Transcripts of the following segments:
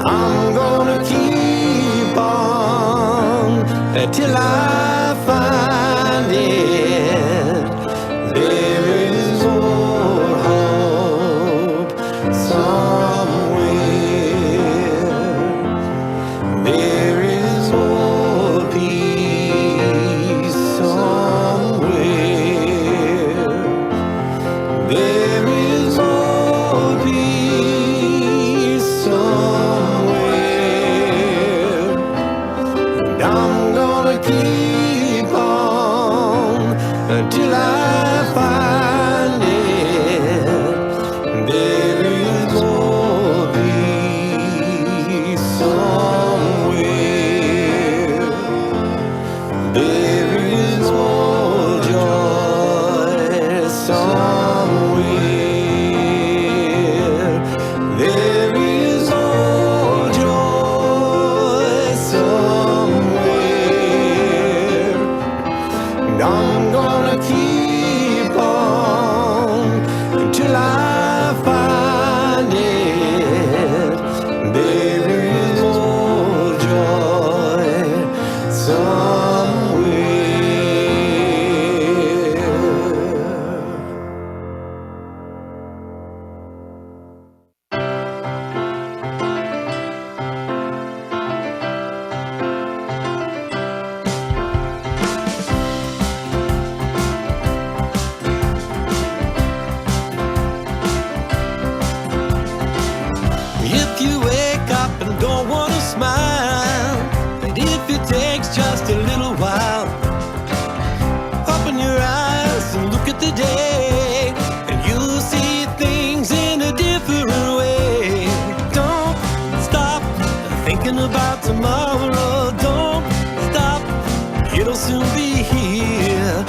I'm gonna keep on till I find it. There is more hope somewhere. There is more peace somewhere. There is more peace somewhere. And I'm gonna keep on till I find it. There is more peace somewhere. There is more joy somewhere. There is more joy somewhere. And I'm gonna keep on until I find it. There is more joy somewhere. If you wake up and don't wanna smile, and if it takes just a little while, open your eyes and look at the day, and you'll see things in a different way. Don't stop thinking about tomorrow. Don't stop, it'll soon be here.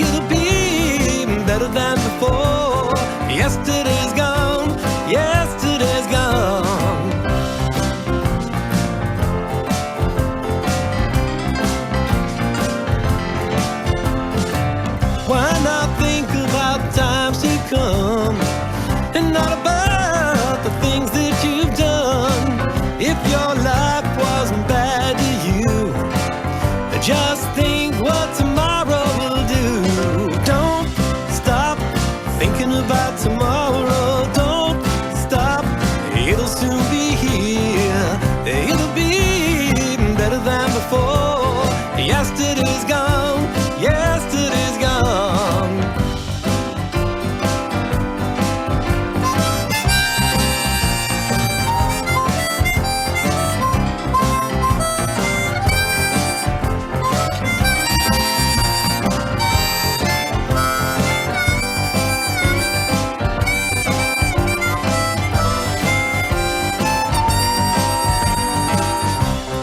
It'll be better than before. Yesterday's gone, yesterday's gone. Why not think about times to come and not about the things that you've done? If your life wasn't bad to you, just think what tomorrow will do. Don't stop thinking about tomorrow. Don't stop, it'll soon be here. It'll be better than before. Yesterday's gone, yesterday's gone.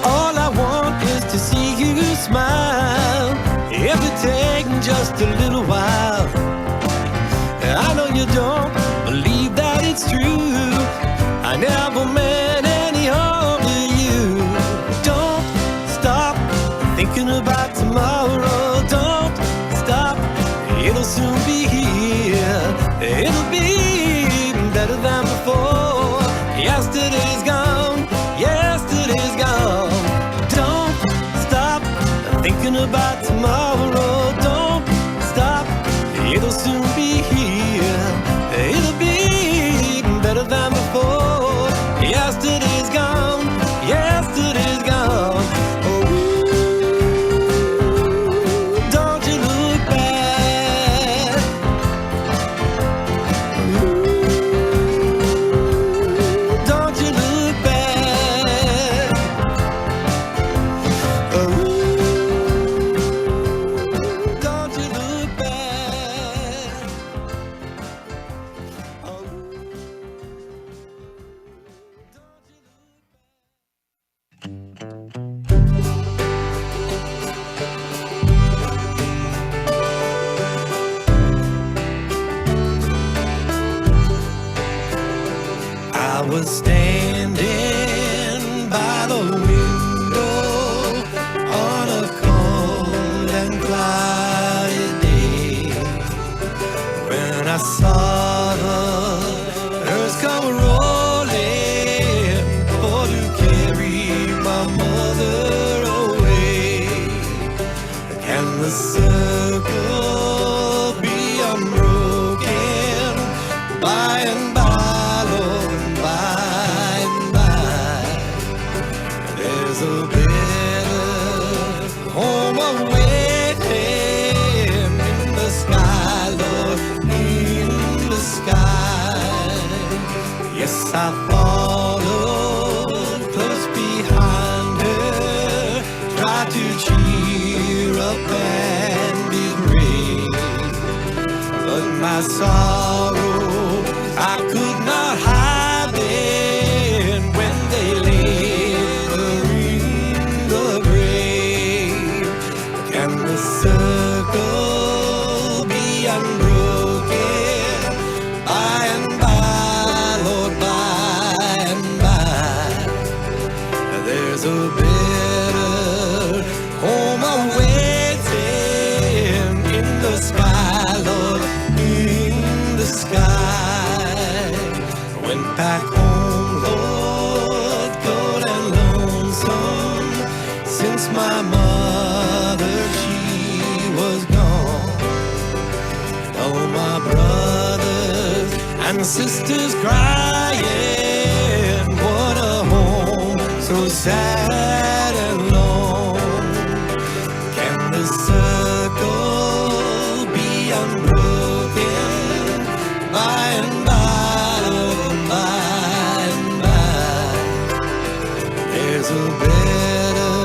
All I want is to see you smile, if it takes just a little while. I know you don't believe that it's true. I never meant any harm to you. Don't stop thinking about tomorrow. Don't stop, it'll soon be here. It'll be better than before. Yesterday's gone, yesterday's gone. Don't stop thinking about tomorrow. Don't stop, it'll soon be here. It'll be better than before. Yesterday's gone, yesterday's gone. Oh, don't you look back. Don't you look back. Oh, don't you look back. Oh, I was standing by the window on a cold and cloudy day when I saw the earth come rolling for to followed close behind her, tried to cheer up and be brave, but my sorrow I could not hide it when they laid her in the grave. Can the circle be unbroken by and by, Lord, by and by? There's a better home awaiting in the sky, Lord, in the sky. Went back home, Lord, cold and lonesome, since my mother, she was gone. All my brothers and sisters crying, what a home, so sad and lone. Can the circle be unbroken by and by, Lord, by and by? There's a better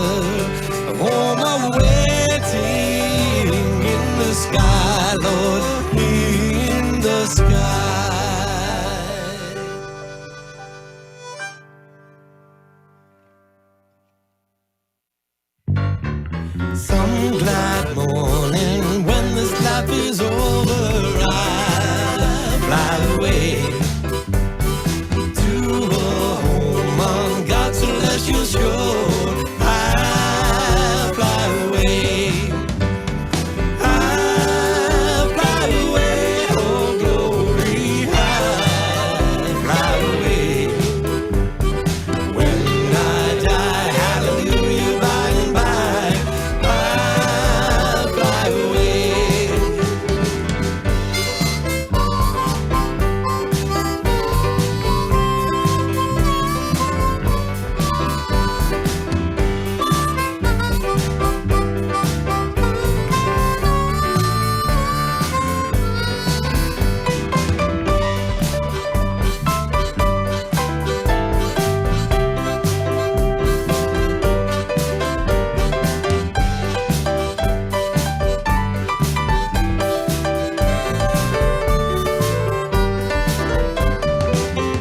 home awaiting in the sky, Lord, in the sky. Some glad morning when this life is over, I'll fly away to a home on God's celestial shore. I'll fly away. I'll fly away, oh glory. I'll fly away. When I die, hallelujah, by and by, I'll fly away.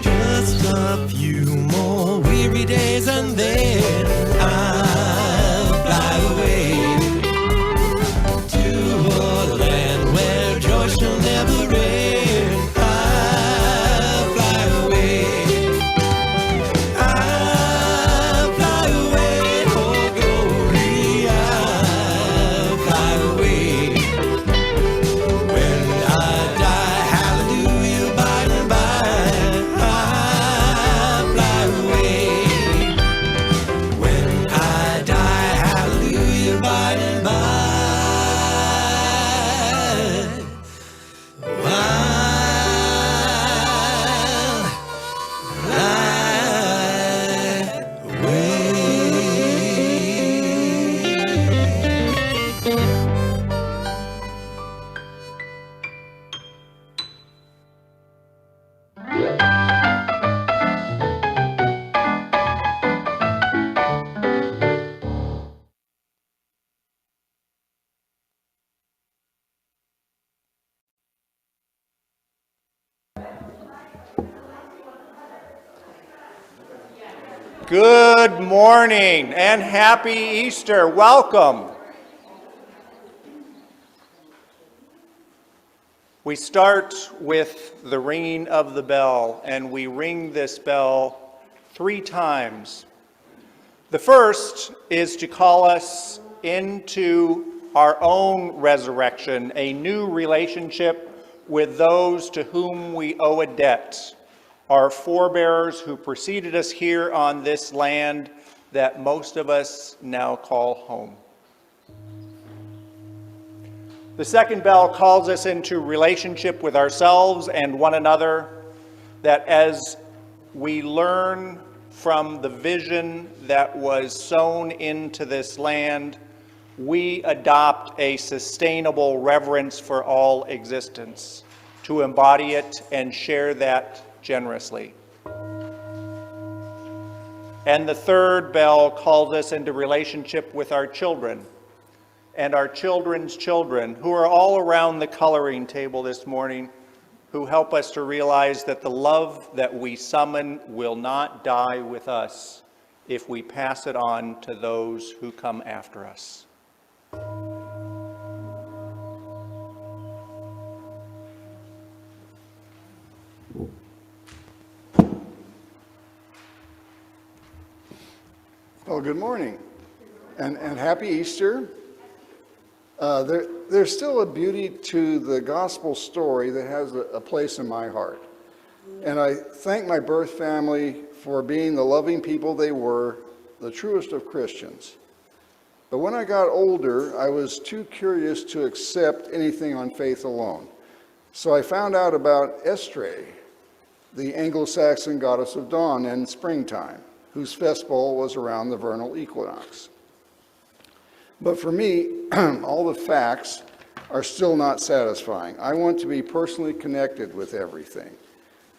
Just a few more weary days and then I'll fly away to a land where joy shall never end. I'll fly away. I'll fly away, oh glory. I'll fly away. When I die, hallelujah, by and by, I'll fly away. When I die, hallelujah, by and by, I'll fly Good morning and happy Easter. Welcome. We start with the ringing of the bell, and we ring this bell 3 times. The first is to call us into our own resurrection, a new relationship with those to whom we owe a debt, our forebears who preceded us here on this land that most of us now call home. The second bell calls us into relationship with ourselves and one another, that as we learn from the vision that was sown into this land, we adopt a sustainable reverence for all existence, to embody it and share that generously. And the third bell calls us into relationship with our children and our children's children, who are all around the coloring table this morning, who help us to realize that the love that we summon will not die with us if we pass it on to those who come after us. Well, good morning, and happy Easter. There's still a beauty to the gospel story that has a place in my heart. And I thank my birth family for being the loving people they were, the truest of Christians. But when I got older, I was too curious to accept anything on faith alone. So I found out about Estrée, the Anglo-Saxon goddess of dawn and springtime, whose festival was around the vernal equinox. But for me, all the facts are still not satisfying. I want to be personally connected with everything,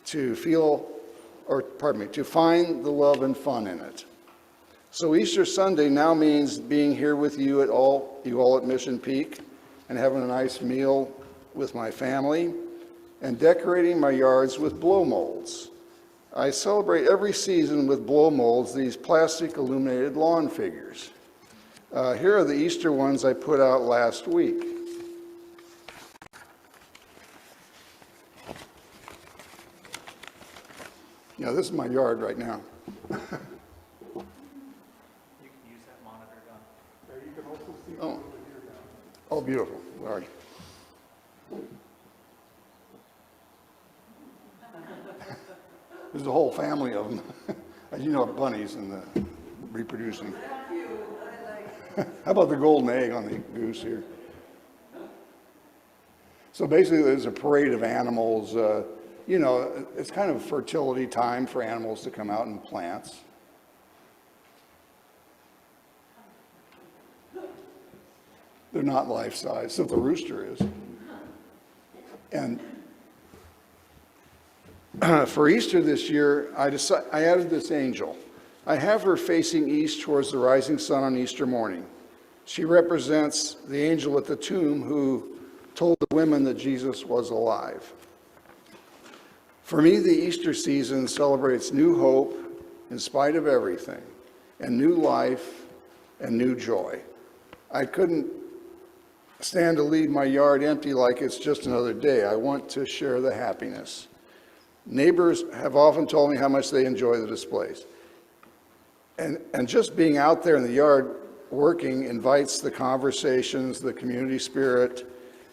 to find the love and fun in it. So Easter Sunday now means being here with you all at Mission Peak, and having a nice meal with my family, and decorating my yards with blow molds. I celebrate every season with blow molds, these plastic illuminated lawn figures. Here are the Easter ones I put out last week. Yeah, this is my yard right now. You can use that monitor, Don. There you can also see over here now. Oh, beautiful. Sorry. There's a whole family of them. As you know, bunnies and the reproducing. How about the golden egg on the goose here? So basically, there's a parade of animals. It's kind of a fertility time for animals to come out and plants. They're not life-size, except the rooster is. And for Easter this year, I added this angel. I have her facing east towards the rising sun on Easter morning. She represents the angel at the tomb who told the women that Jesus was alive. For me, the Easter season celebrates new hope in spite of everything, and new life and new joy. I couldn't stand to leave my yard empty like it's just another day. I want to share the happiness. Neighbors have often told me how much they enjoy the displays. And just being out there in the yard working invites the conversations, the community spirit,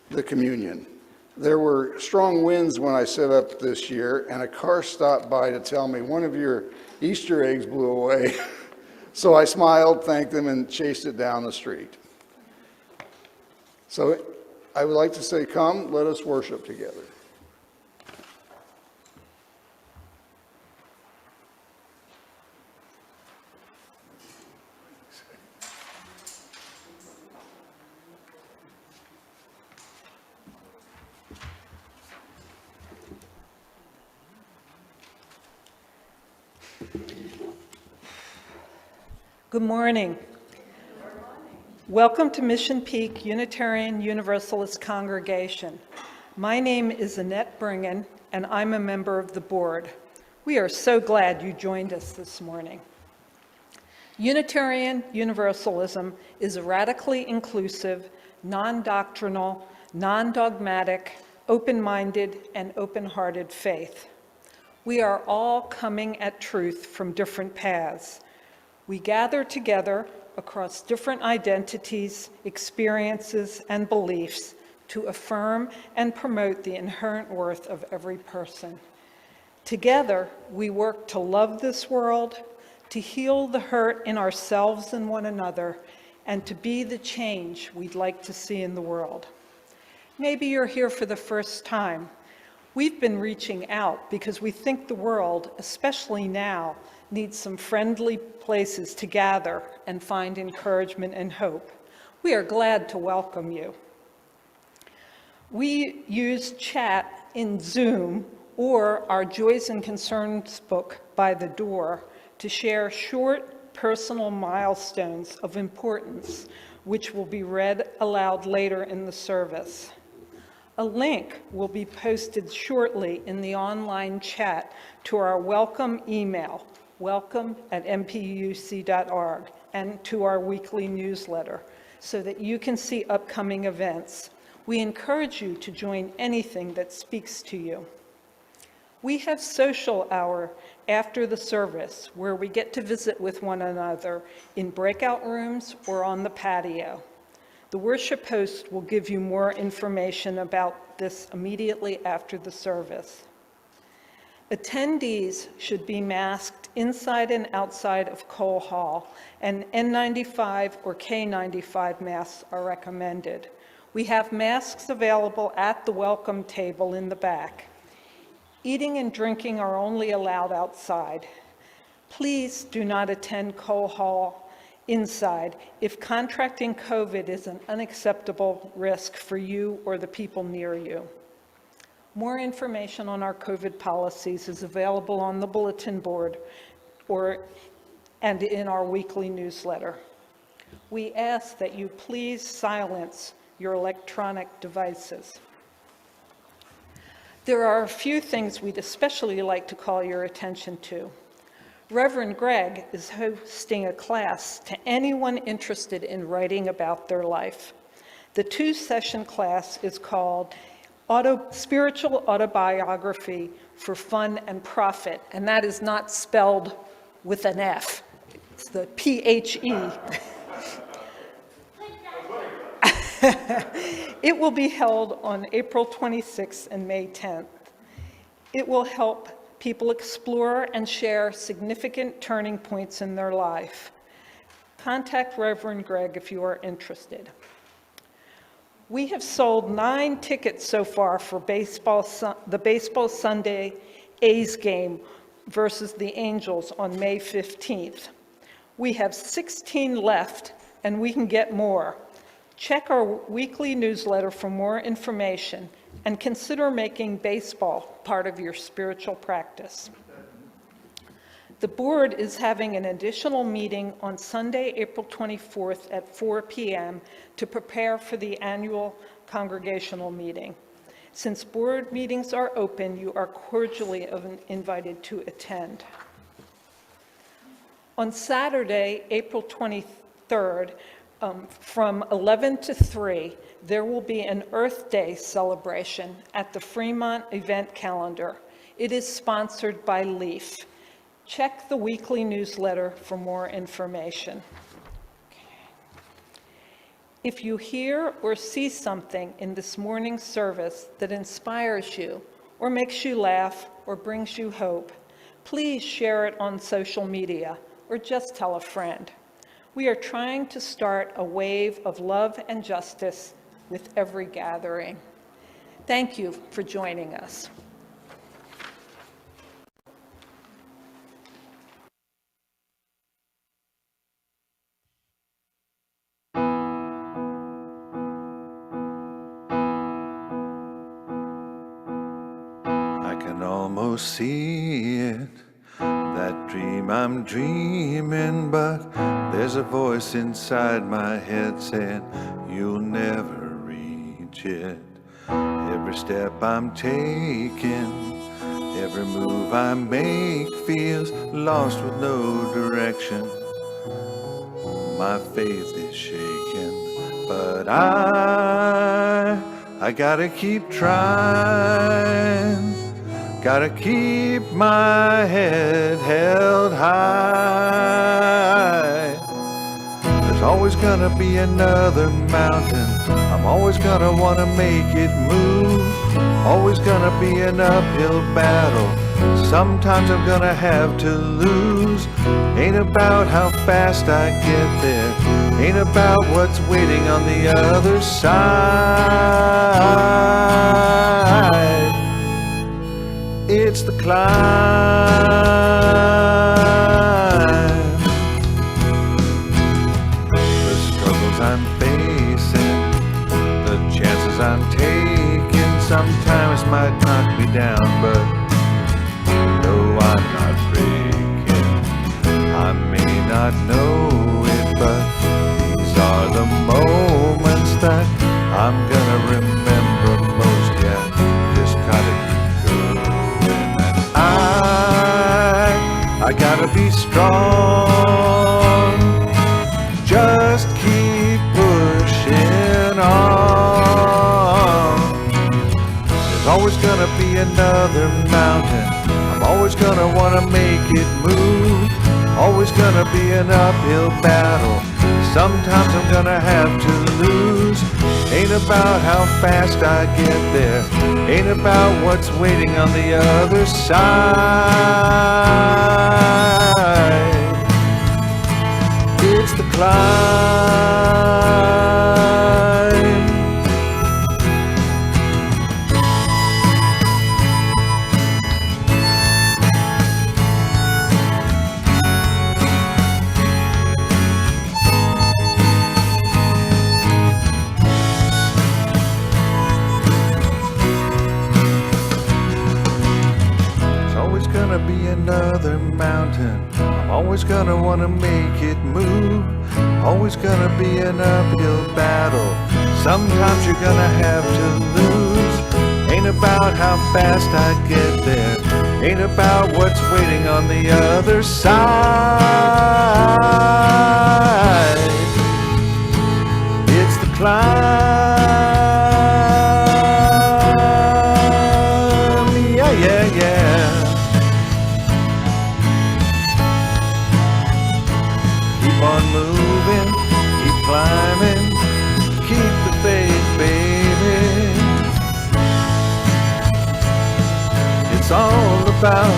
the communion. There were strong winds when I set up this year, and a car stopped by to tell me one of your Easter eggs blew away. So I smiled, thanked them, and chased it down the street. So I would like to say, come, let us worship together. Good morning. Welcome to Mission Peak Unitarian Universalist Congregation. My name is Annette Bringen, and I'm a member of the board. We are so glad you joined us this morning. Unitarian Universalism is a radically inclusive, non-doctrinal, non-dogmatic, open-minded, and open-hearted faith. We are all coming at truth from different paths. We gather together across different identities, experiences, and beliefs to affirm and promote the inherent worth of every person. Together, we work to love this world, to heal the hurt in ourselves and one another, and to be the change we'd like to see in the world. Maybe you're here for the first time. We've been reaching out because we think the world, especially now, needs some friendly places to gather and find encouragement and hope. We are glad to welcome you. We use chat in Zoom or our Joys and Concerns book by the door to share short personal milestones of importance, which will be read aloud later in the service. A link will be posted shortly in the online chat to our welcome email, welcome@mpuuc.org, and to our weekly newsletter, so that you can see upcoming events. We encourage you to join anything that speaks to you. We have social hour after the service, where we get to visit with one another in breakout rooms or on the patio. The worship host will give you more information about this immediately after the service. Attendees should be masked inside and outside of Cole Hall, and N95 or K95 masks are recommended. We have masks available at the welcome table in the back. Eating and drinking are only allowed outside. Please do not attend Cole Hall inside if contracting COVID is an unacceptable risk for you or the people near you. More information on our COVID policies is available on the bulletin board and in our weekly newsletter. We ask that you please silence your electronic devices. There are a few things we'd especially like to call your attention to. Reverend Greg is hosting a class to anyone interested in writing about their life. The 2-session class is called Spiritual Autobiography for Fun and Profit, and that is not spelled with an F. It's the P-H-E. It will be held on April 26th and May 10th. It will help people explore and share significant turning points in their life. Contact Reverend Greg if you are interested. We have sold 9 tickets so far for the Baseball Sunday A's game versus the Angels on May 15th. We have 16 left, and we can get more. Check our weekly newsletter for more information, and consider making baseball part of your spiritual practice. The board is having an additional meeting on Sunday, April 24th at 4 p.m. to prepare for the annual congregational meeting. Since board meetings are open, you are cordially invited to attend. On Saturday, April 23rd, from 11 to 3, there will be an Earth Day celebration at the Fremont event calendar. It is sponsored by Leaf. Check the weekly newsletter for more information. If you hear or see something in this morning's service that inspires you, or makes you laugh, or brings you hope, please share it on social media, or just tell a friend. We are trying to start a wave of love and justice with every gathering. Thank you for joining us. I can almost see it, that dream I'm dreaming, but there's a voice inside my head saying you'll never reach it. Every step I'm taking, every move I make feels lost with no direction. My faith is shaken, but I gotta keep trying. Gotta keep my head held high. There's always gonna be another mountain. I'm always gonna wanna make it move. Always gonna be an uphill battle. Sometimes I'm gonna have to lose. Ain't about how fast I get there. Ain't about what's waiting on the other side. It's the climb. The struggles I'm facing, the chances I'm taking, sometimes might knock me down, but no, I'm not breaking. not know it, but these are the moments that I'm gonna remember most. Yeah, just gotta keep going, and I gotta be strong. Just keep pushing on. There's always gonna be another mountain. I'm always gonna wanna make it move. Always gonna be an uphill battle. Sometimes I'm gonna have to lose. Ain't about how fast I get there. Ain't about what's waiting on the other side. It's the climb. Gonna be another mountain. I'm always gonna wanna make it move. Always gonna be an uphill battle. Sometimes you're gonna have to lose. Ain't about how fast I get there. Ain't about what's waiting on the other side. It's the climb. Yeah, yeah, yeah. Keep on moving, keep climbing, keep the faith, baby. It's all about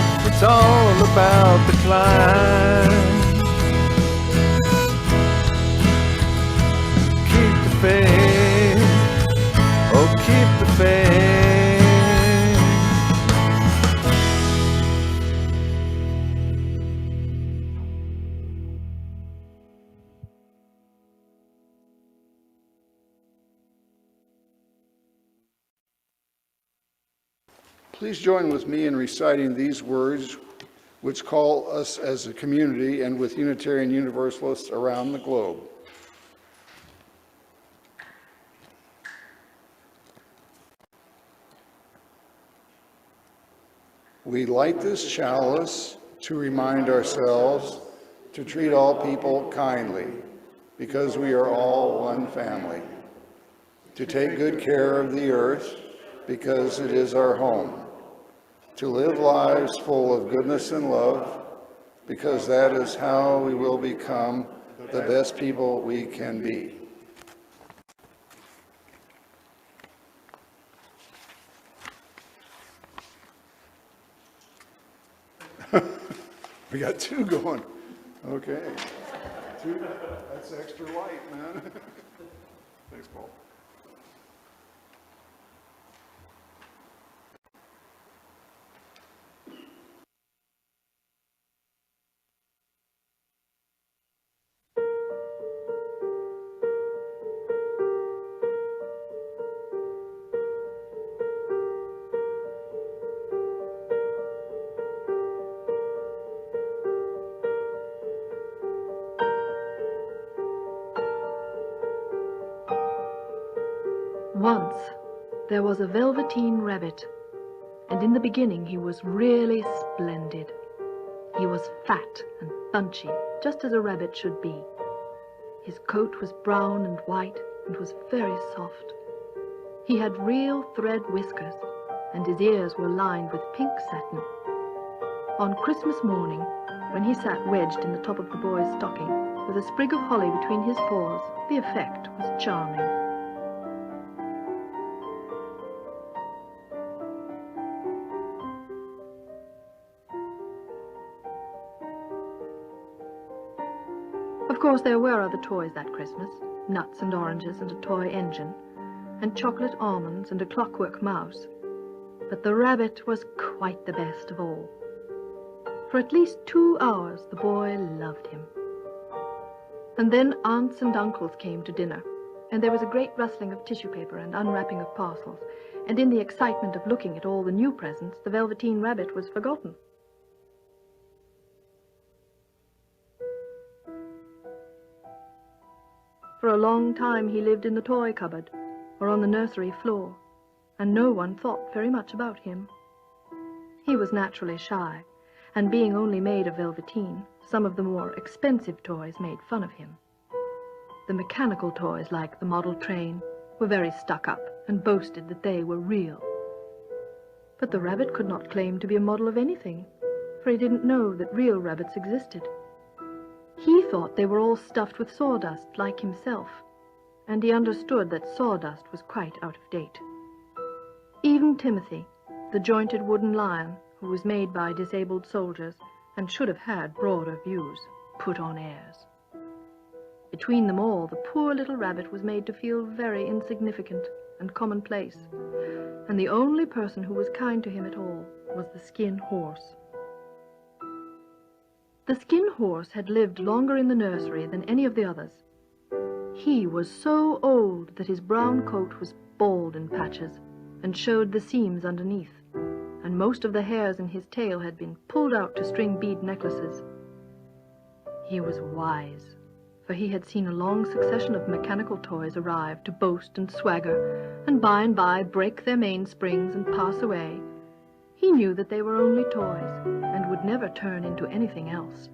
the climb. Keep the faith, oh keep the faith. Please join with me in reciting these words, which call us as a community and with Unitarian Universalists around the globe. We light this chalice to remind ourselves to treat all people kindly, because we are all one family. To take good care of the earth, because it is our home. To live lives full of goodness and love, because that is how we will become the best people we can be. We got two going. Okay. Two, that's extra light, man. Thanks, Paul. Once there was a velveteen rabbit, and in the beginning he was really splendid. He was fat and bunchy, just as a rabbit should be. His coat was brown and white and was very soft. He had real thread whiskers, and his ears were lined with pink satin. On Christmas morning, when he sat wedged in the top of the boy's stocking, with a sprig of holly between his paws, the effect was charming. Of course, there were other toys that Christmas, nuts and oranges and a toy engine, and chocolate almonds and a clockwork mouse. But the rabbit was quite the best of all. For at least 2 hours, the boy loved him. And then aunts and uncles came to dinner, and there was a great rustling of tissue paper and unwrapping of parcels, and in the excitement of looking at all the new presents, the velveteen rabbit was forgotten. For a long time he lived in the toy cupboard or on the nursery floor, and no one thought very much about him. He was naturally shy, and being only made of velveteen, some of the more expensive toys made fun of him. The mechanical toys, like the model train, were very stuck up and boasted that they were real. But the rabbit could not claim to be a model of anything, for he didn't know that real rabbits existed. He thought they were all stuffed with sawdust, like himself, and he understood that sawdust was quite out of date. Even Timothy, the jointed wooden lion, who was made by disabled soldiers and should have had broader views, put on airs. Between them all, the poor little rabbit was made to feel very insignificant and commonplace, and the only person who was kind to him at all was the skin horse. The skin horse had lived longer in the nursery than any of the others. He was so old that his brown coat was bald in patches and showed the seams underneath, and most of the hairs in his tail had been pulled out to string bead necklaces. He was wise, for he had seen a long succession of mechanical toys arrive to boast and swagger, and by break their mainsprings and pass away. He knew that they were only toys, and would never turn into anything else.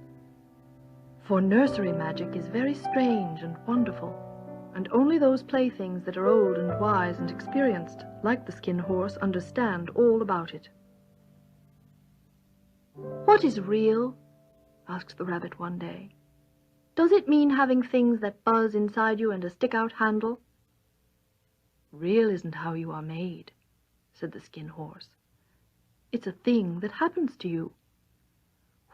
For nursery magic is very strange and wonderful, and only those playthings that are old and wise and experienced, like the skin horse, understand all about it. "What is real?" asked the rabbit one day. "Does it mean having things that buzz inside you and a stick-out handle?" "Real isn't how you are made," said the skin horse. "It's a thing that happens to you.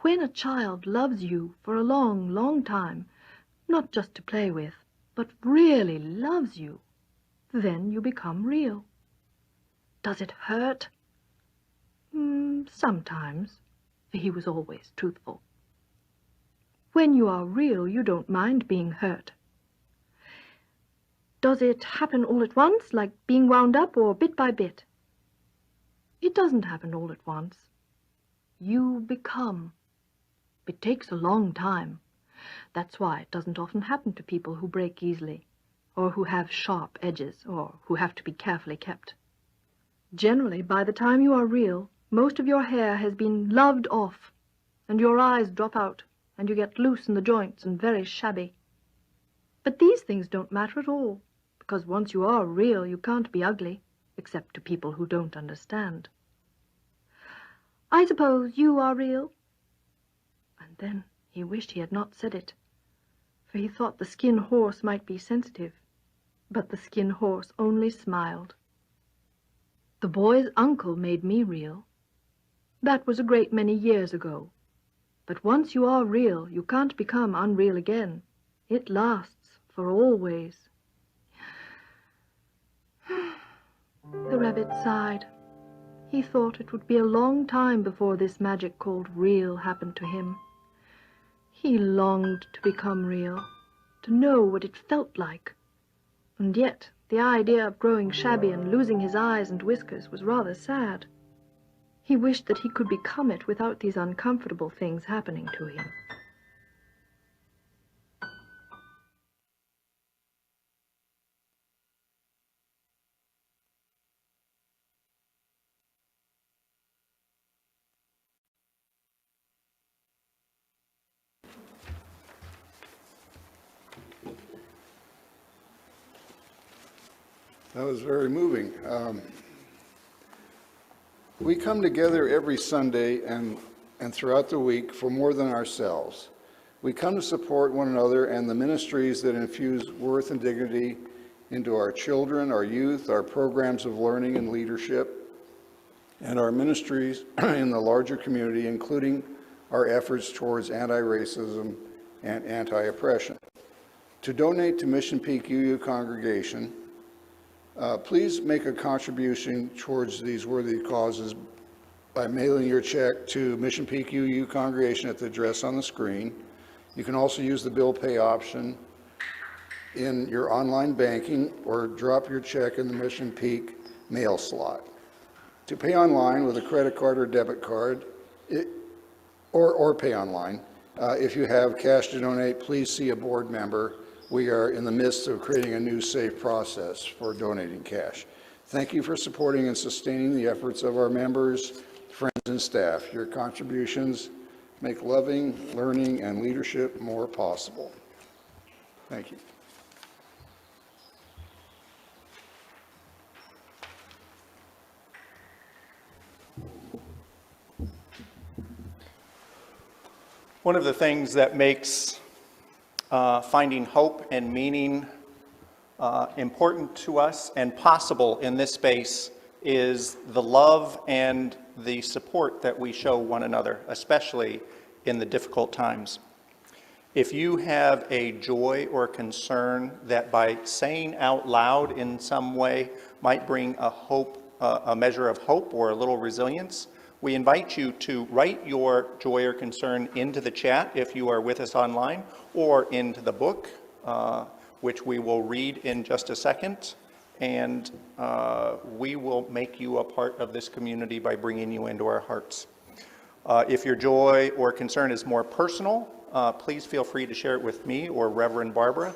When a child loves you for a long, long time, not just to play with, but really loves you, then you become real." "Does it hurt?" Sometimes," for he was always truthful. "When you are real, you don't mind being hurt." "Does it happen all at once, like being wound up, or bit by bit?" "It doesn't happen all at once. You become. It takes a long time. That's why it doesn't often happen to people who break easily, or who have sharp edges, or who have to be carefully kept. Generally, by the time you are real, most of your hair has been loved off, and your eyes drop out, and you get loose in the joints and very shabby. But these things don't matter at all, because once you are real, you can't be ugly, except to people who don't understand." "I suppose you are real?" And then he wished he had not said it, for he thought the skin horse might be sensitive, but the skin horse only smiled. "The boy's uncle made me real. That was a great many years ago. But once you are real, you can't become unreal again. It lasts for always." The rabbit sighed. He thought it would be a long time before this magic called real happened to him. He longed to become real, to know what it felt like. And yet the idea of growing shabby and losing his eyes and whiskers was rather sad. He wished that he could become it without these uncomfortable things happening to him. That was very moving. We come together every Sunday and throughout the week for more than ourselves. We come to support one another and the ministries that infuse worth and dignity into our children, our youth, our programs of learning and leadership, and our ministries in the larger community, including our efforts towards anti-racism and anti-oppression. To donate to Mission Peak UU congregation, please make a contribution towards these worthy causes by mailing your check to Mission Peak UU congregation at the address on the screen. You can also use the bill pay option in your online banking or drop your check in the Mission Peak mail slot. To pay online with a credit card or debit card, or pay online, if you have cash to donate, please see a board member we are in the midst of creating a new safe process for donating cash. Thank you for supporting and sustaining the efforts of our members, friends, and staff. Your contributions make loving, learning, and leadership more possible. Thank you. One of the things that makes finding hope and meaning important to us and possible in this space is the love and the support that we show one another, especially in the difficult times. If you have a joy or concern that by saying out loud in some way might bring a measure of hope or a little resilience, we invite you to write your joy or concern into the chat if you are with us online, or into the book, which we will read in just a second. And we will make you a part of this community by bringing you into our hearts. If your joy or concern is more personal, please feel free to share it with me or Reverend Barbara,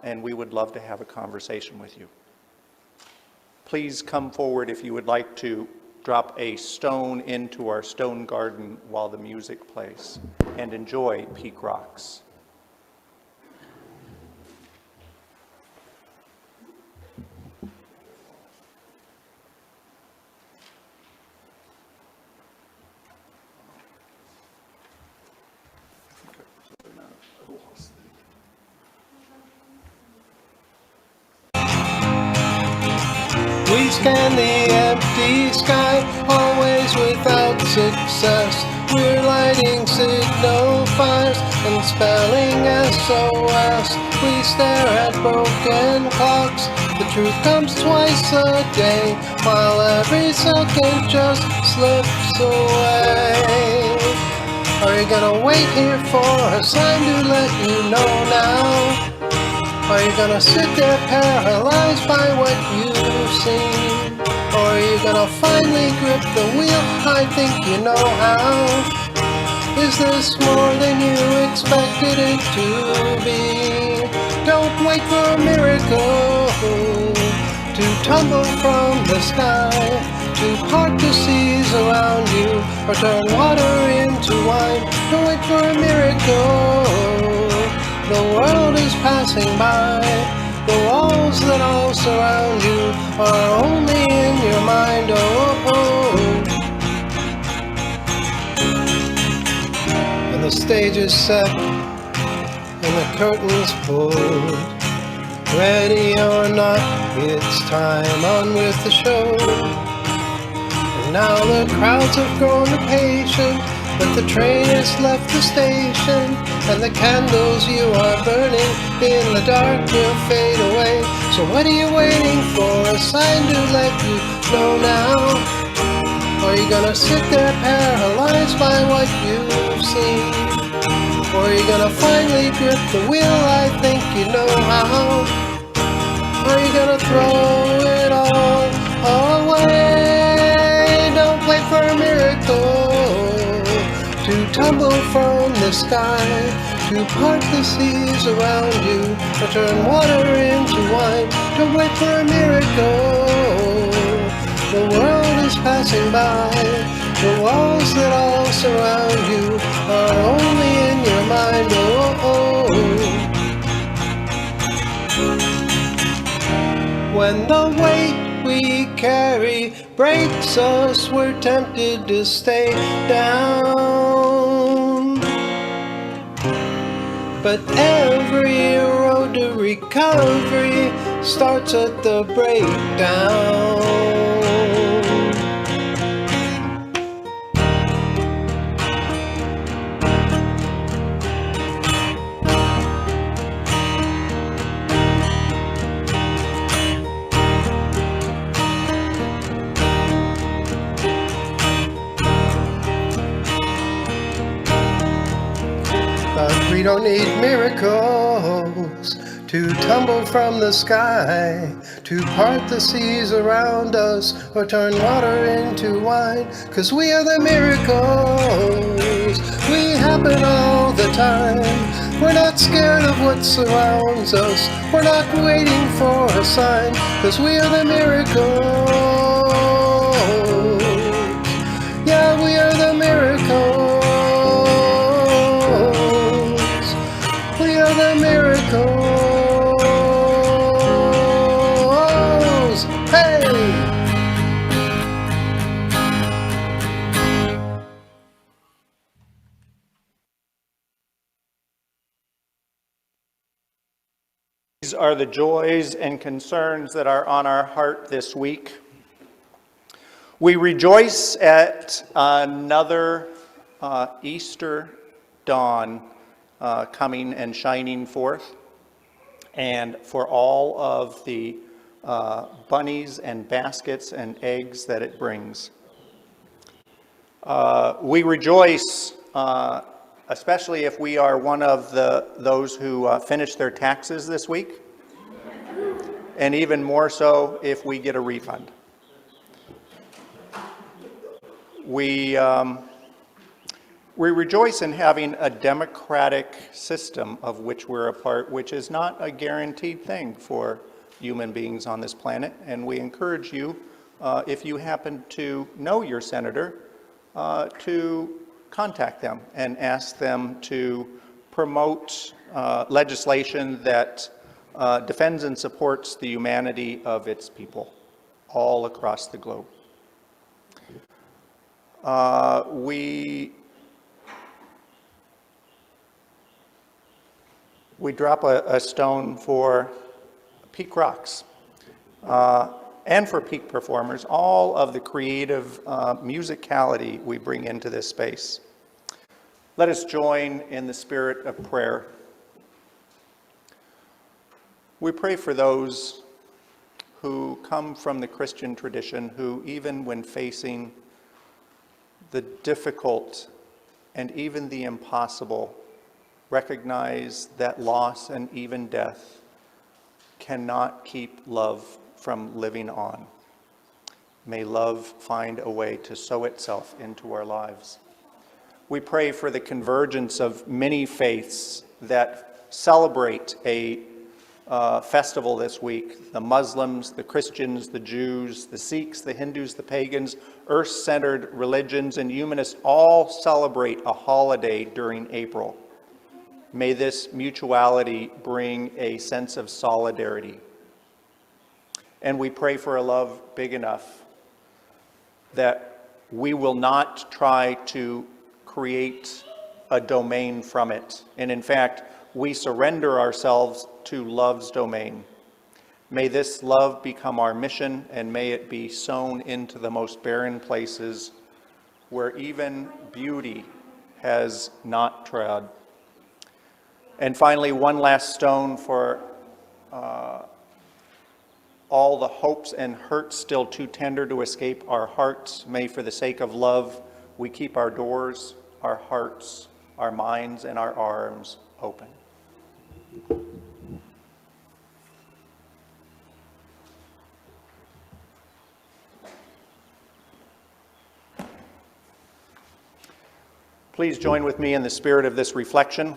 and we would love to have a conversation with you. Please come forward if you would like to drop a stone into our stone garden while the music plays, and enjoy Peak Rocks. We scan the empty sky, always without success. We're lighting signal fires and spelling SOS. We stare at broken clocks. The truth comes twice a day, while every second just slips away. Are you gonna wait here for a sign to let you know now? Are you gonna sit there paralyzed by what you've seen? Or are you gonna finally grip the wheel? I think you know how. Is this more than you expected it to be? Don't wait for a miracle to tumble from the sky, to part the seas around you, or turn water into wine. Don't wait for a miracle. The world is passing by. The walls that all surround you are only in your mind. And the stage is set and the curtains pulled. Ready or not, it's time on with the show. And now the crowds have grown impatient, but the train has left the station, and the candles you are burning in the dark will fade away. So what are you waiting for? A sign to let you know now? Are you gonna sit there paralyzed by what you've seen? Or are you gonna finally grip the wheel? I think you know how. Are you gonna throw it all away? Don't wait for a miracle to tumble from the sky, to part the seas around you, or turn water into wine. Don't wait for a miracle. The world is passing by. The walls that all surround you are only in your mind. When the weight we carry breaks us, we're tempted to stay down. But every road to recovery starts at the breakdown. We don't need miracles to tumble from the sky, to part the seas around us, or turn water into wine. 'Cause we are the miracles, we happen all the time. We're not scared of what surrounds us. We're not waiting for a sign, 'cause we are the miracles. Yeah, we are the miracles. We are the miracles. Hey! These are the joys and concerns that are on our heart this week. We rejoice at another Easter dawn coming and shining forth, and for all of the bunnies and baskets and eggs that it brings. We rejoice, especially if we are one of those who finished their taxes this week, and even more so if we get a refund. We rejoice in having a democratic system of which we're a part, which is not a guaranteed thing for human beings on this planet, and we encourage you, if you happen to know your senator, to contact them and ask them to promote legislation that defends and supports the humanity of its people all across the globe. We drop a stone for Peak Rocks and for Peak performers, all of the creative musicality we bring into this space. Let us join in the spirit of prayer. We pray for those who come from the Christian tradition, who even when facing the difficult and even the impossible, recognize that loss and even death cannot keep love from living on. May love find a way to sow itself into our lives. We pray for the convergence of many faiths that celebrate a festival this week. The Muslims, the Christians, the Jews, the Sikhs, the Hindus, the pagans, earth-centered religions, and humanists all celebrate a holiday during April. May this mutuality bring a sense of solidarity. And we pray for a love big enough that we will not try to create a domain from it. And in fact, we surrender ourselves to love's domain. May this love become our mission, and may it be sown into the most barren places where even beauty has not trod. And finally, one last stone for all the hopes and hurts still too tender to escape our hearts. May, for the sake of love, we keep our doors, our hearts, our minds, and our arms open. Please join with me in the spirit of this reflection.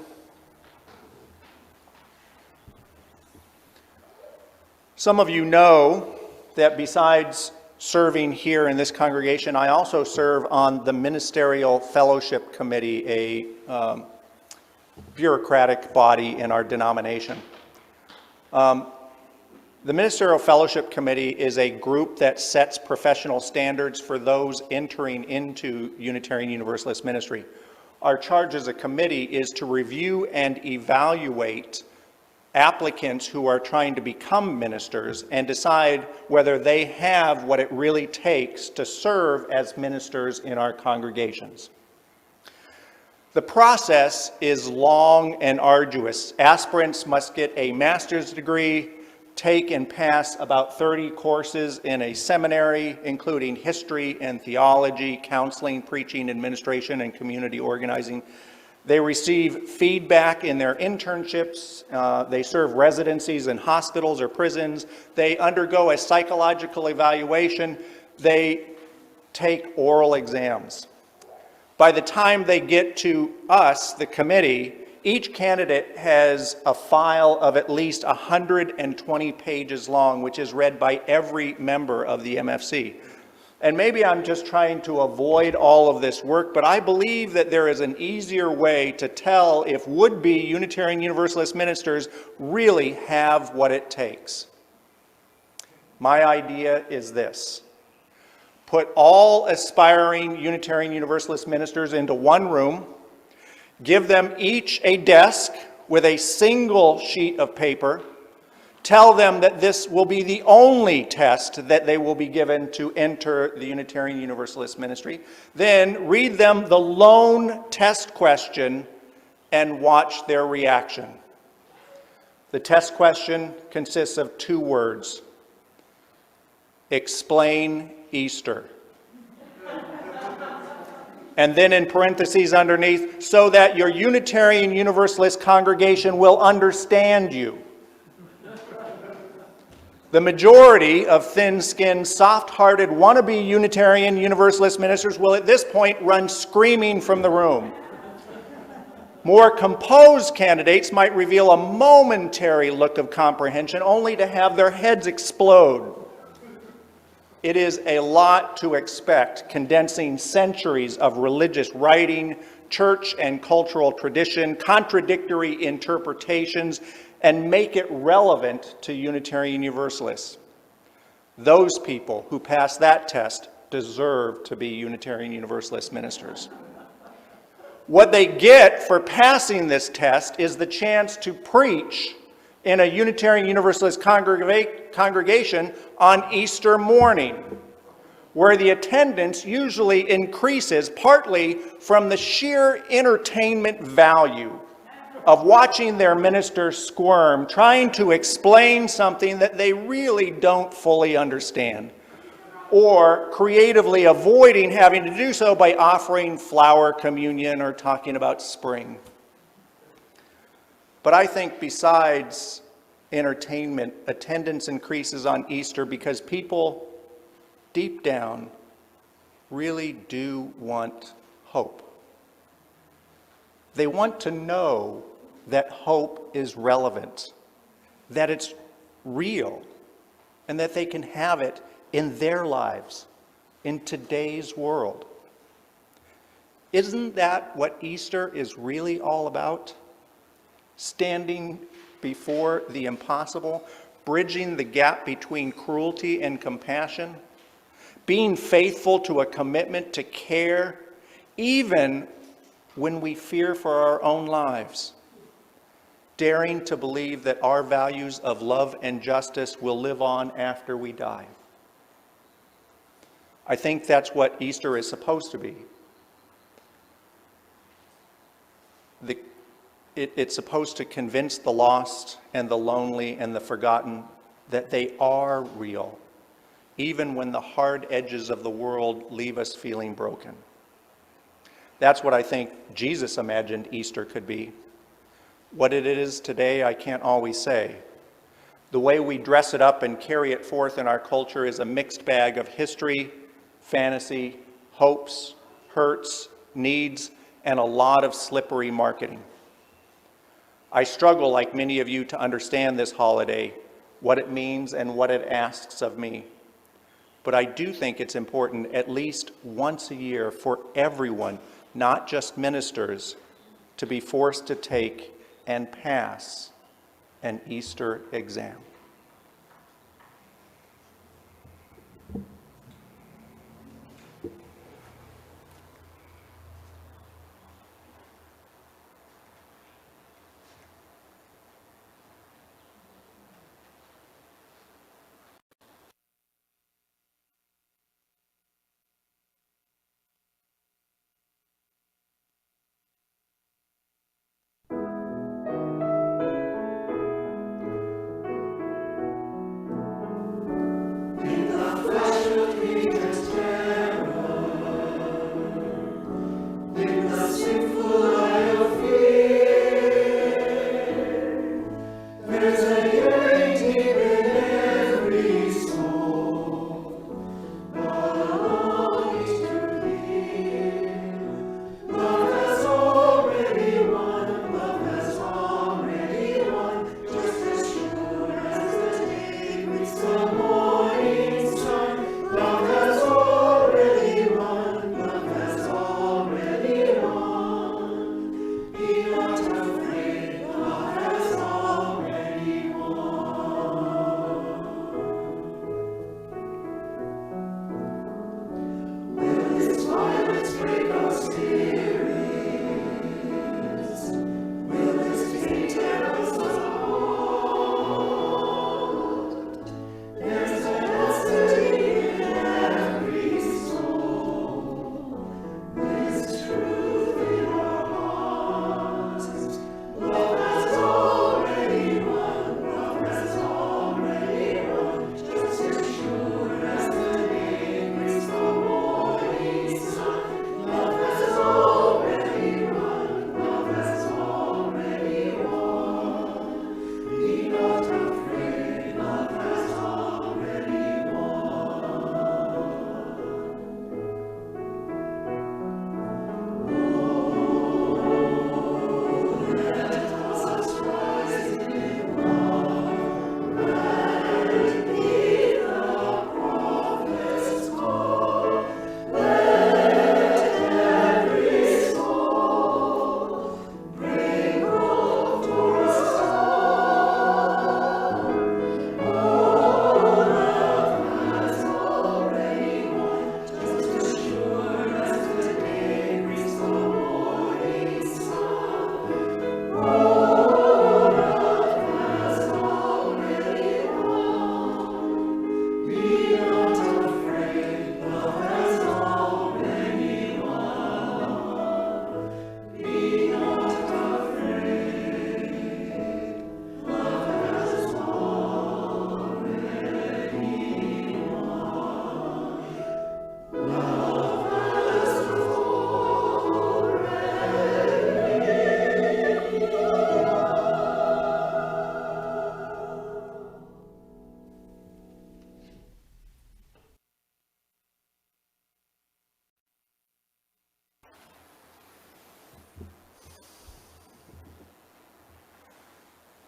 Some of you know that besides serving here in this congregation, I also serve on the Ministerial Fellowship Committee, a bureaucratic body in our denomination. The Ministerial Fellowship Committee is a group that sets professional standards for those entering into Unitarian Universalist ministry. Our charge as a committee is to review and evaluate applicants who are trying to become ministers and decide whether they have what it really takes to serve as ministers in our congregations. The process is long and arduous. Aspirants must get a master's degree, take and pass about 30 courses in a seminary, including history and theology, counseling, preaching, administration, and community organizing. They receive feedback in their internships. They serve residencies in hospitals or prisons. They undergo a psychological evaluation. They take oral exams. By the time they get to us, the committee, Each candidate has a file of at least 120 pages long, which is read by every member of the MFC. And maybe I'm just trying to avoid all of this work, but I believe that there is an easier way to tell if would-be Unitarian Universalist ministers really have what it takes. My idea is this: put all aspiring Unitarian Universalist ministers into one room, give them each a desk with a single sheet of paper, tell them that this will be the only test that they will be given to enter the Unitarian Universalist ministry, then read them the lone test question and watch their reaction. The test question consists of 2 words: explain Easter. And then in parentheses underneath, so that your Unitarian Universalist congregation will understand you. The majority of thin-skinned, soft-hearted, wannabe Unitarian Universalist ministers will at this point run screaming from the room. More composed candidates might reveal a momentary look of comprehension only to have their heads explode. It is a lot to expect, condensing centuries of religious writing, church and cultural tradition, contradictory interpretations, and make it relevant to Unitarian Universalists. Those people who pass that test deserve to be Unitarian Universalist ministers. What they get for passing this test is the chance to preach in a Unitarian Universalist congregation on Easter morning, where the attendance usually increases partly from the sheer entertainment value of watching their minister squirm, trying to explain something that they really don't fully understand, or creatively avoiding having to do so by offering flower communion or talking about spring. But I think besides entertainment, attendance increases on Easter because people deep down really do want hope. They want to know that hope is relevant, that it's real, and that they can have it in their lives, in today's world. Isn't that what Easter is really all about? Standing before the impossible, bridging the gap between cruelty and compassion, being faithful to a commitment to care, even when we fear for our own lives, daring to believe that our values of love and justice will live on after we die. I think that's what Easter is supposed to be. It's supposed to convince the lost and the lonely and the forgotten that they are real, even when the hard edges of the world leave us feeling broken. That's what I think Jesus imagined Easter could be. What it is today, I can't always say. The way we dress it up and carry it forth in our culture is a mixed bag of history, fantasy, hopes, hurts, needs, and a lot of slippery marketing. I struggle, like many of you, to understand this holiday, what it means and what it asks of me. But I do think it's important at least once a year for everyone, not just ministers, to be forced to take and pass an Easter exam.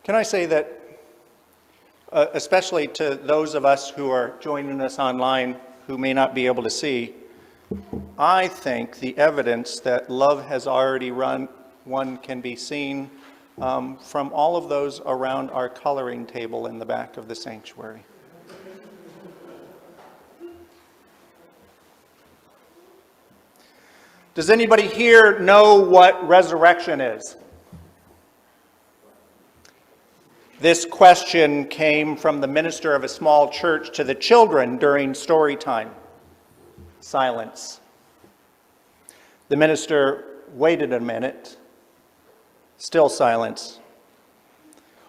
Can I say that, especially to those of us who are joining us online who may not be able to see, I think the evidence that love has already won can be seen from all of those around our coloring table in the back of the sanctuary. Does anybody here know what resurrection is? This question came from the minister of a small church to the children during story time. Silence. The minister waited a minute. Still silence.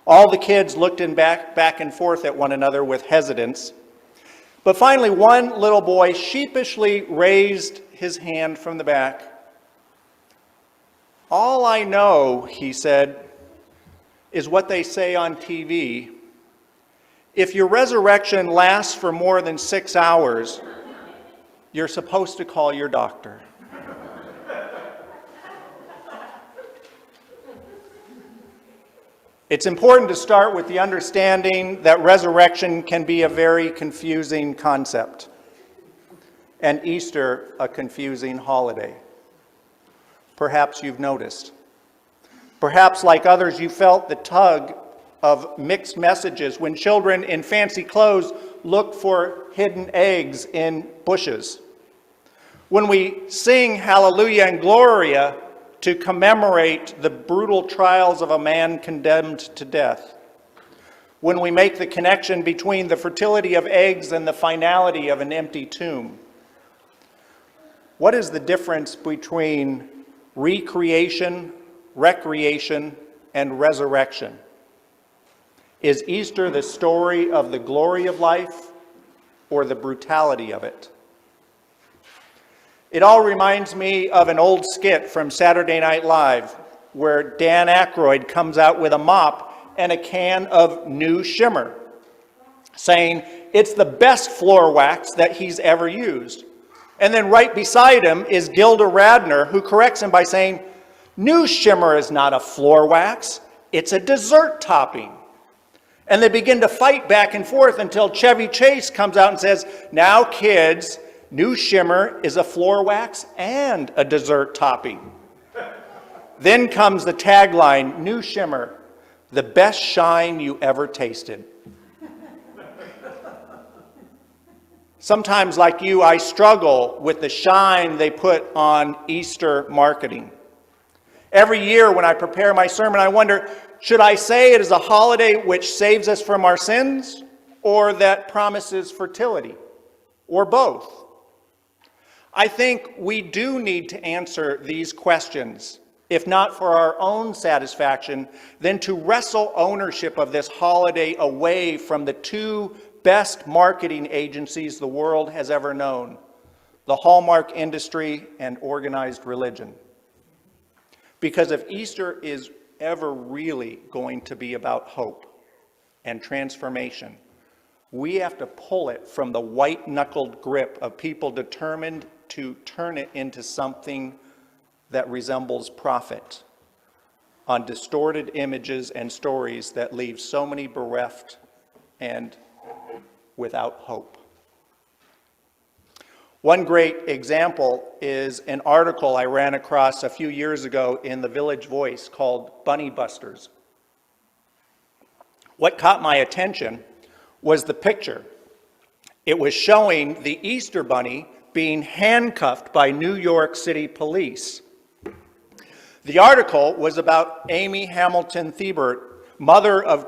All the kids looked back and forth at one another with hesitance. But finally, one little boy sheepishly raised his hand from the back. "All I know," he said, "is what they say on TV. If your resurrection lasts for more than 6 hours, you're supposed to call your doctor." It's important to start with the understanding that resurrection can be a very confusing concept, and Easter a confusing holiday. Perhaps you've noticed. Perhaps, like others, you felt the tug of mixed messages when children in fancy clothes look for hidden eggs in bushes. When we sing Hallelujah and Gloria to commemorate the brutal trials of a man condemned to death. When we make the connection between the fertility of eggs and the finality of an empty tomb. What is the difference between recreation, recreation, and resurrection? Is Easter the story of the glory of life or the brutality of it? It all reminds me of an old skit from Saturday Night Live where Dan Aykroyd comes out with a mop and a can of new shimmer, saying it's the best floor wax that he's ever used. And then right beside him is Gilda Radner, who corrects him by saying, "New shimmer is not a floor wax, it's a dessert topping." And they begin to fight back and forth until Chevy Chase comes out and says, "Now kids, new shimmer is a floor wax and a dessert topping." Then comes the tagline, "New shimmer, the best shine you ever tasted." Sometimes, like you, I struggle with the shine they put on Easter marketing. Every year when I prepare my sermon, I wonder, should I say it is a holiday which saves us from our sins, or that promises fertility, or both? I think we do need to answer these questions, if not for our own satisfaction, then to wrestle ownership of this holiday away from the two best marketing agencies the world has ever known, the Hallmark industry and organized religion. Because if Easter is ever really going to be about hope and transformation, we have to pull it from the white-knuckled grip of people determined to turn it into something that resembles profit on distorted images and stories that leave so many bereft and without hope. One great example is an article I ran across a few years ago in the Village Voice called Bunny Busters. What caught my attention was the picture. It was showing the Easter Bunny being handcuffed by New York City police. The article was about Amy Hamilton Thiebert, mother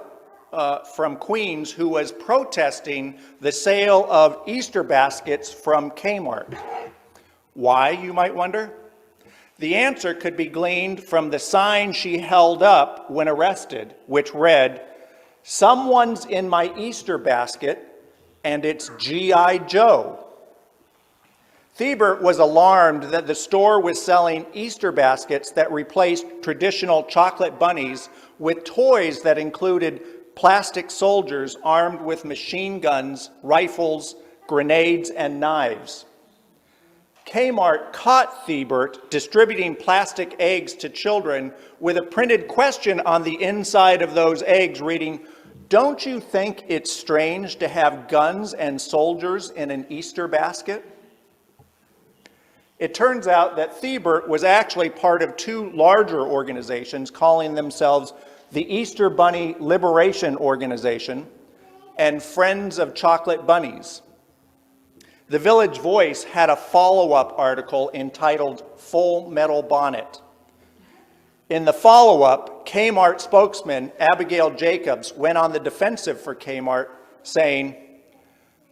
from Queens, who was protesting the sale of Easter baskets from Kmart. Why, you might wonder? The answer could be gleaned from the sign she held up when arrested, which read, "Someone's in my Easter basket, and it's G.I. Joe." Thiebert was alarmed that the store was selling Easter baskets that replaced traditional chocolate bunnies with toys that included plastic soldiers armed with machine guns, rifles, grenades, and knives. Kmart caught Thiebert distributing plastic eggs to children with a printed question on the inside of those eggs reading, "Don't you think it's strange to have guns and soldiers in an Easter basket?" It turns out that Thiebert was actually part of two larger organizations calling themselves the Easter Bunny Liberation Organization and Friends of Chocolate Bunnies. The Village Voice had a follow-up article entitled "Full Metal Bonnet." In the follow-up, Kmart spokesman Abigail Jacobs went on the defensive for Kmart, saying,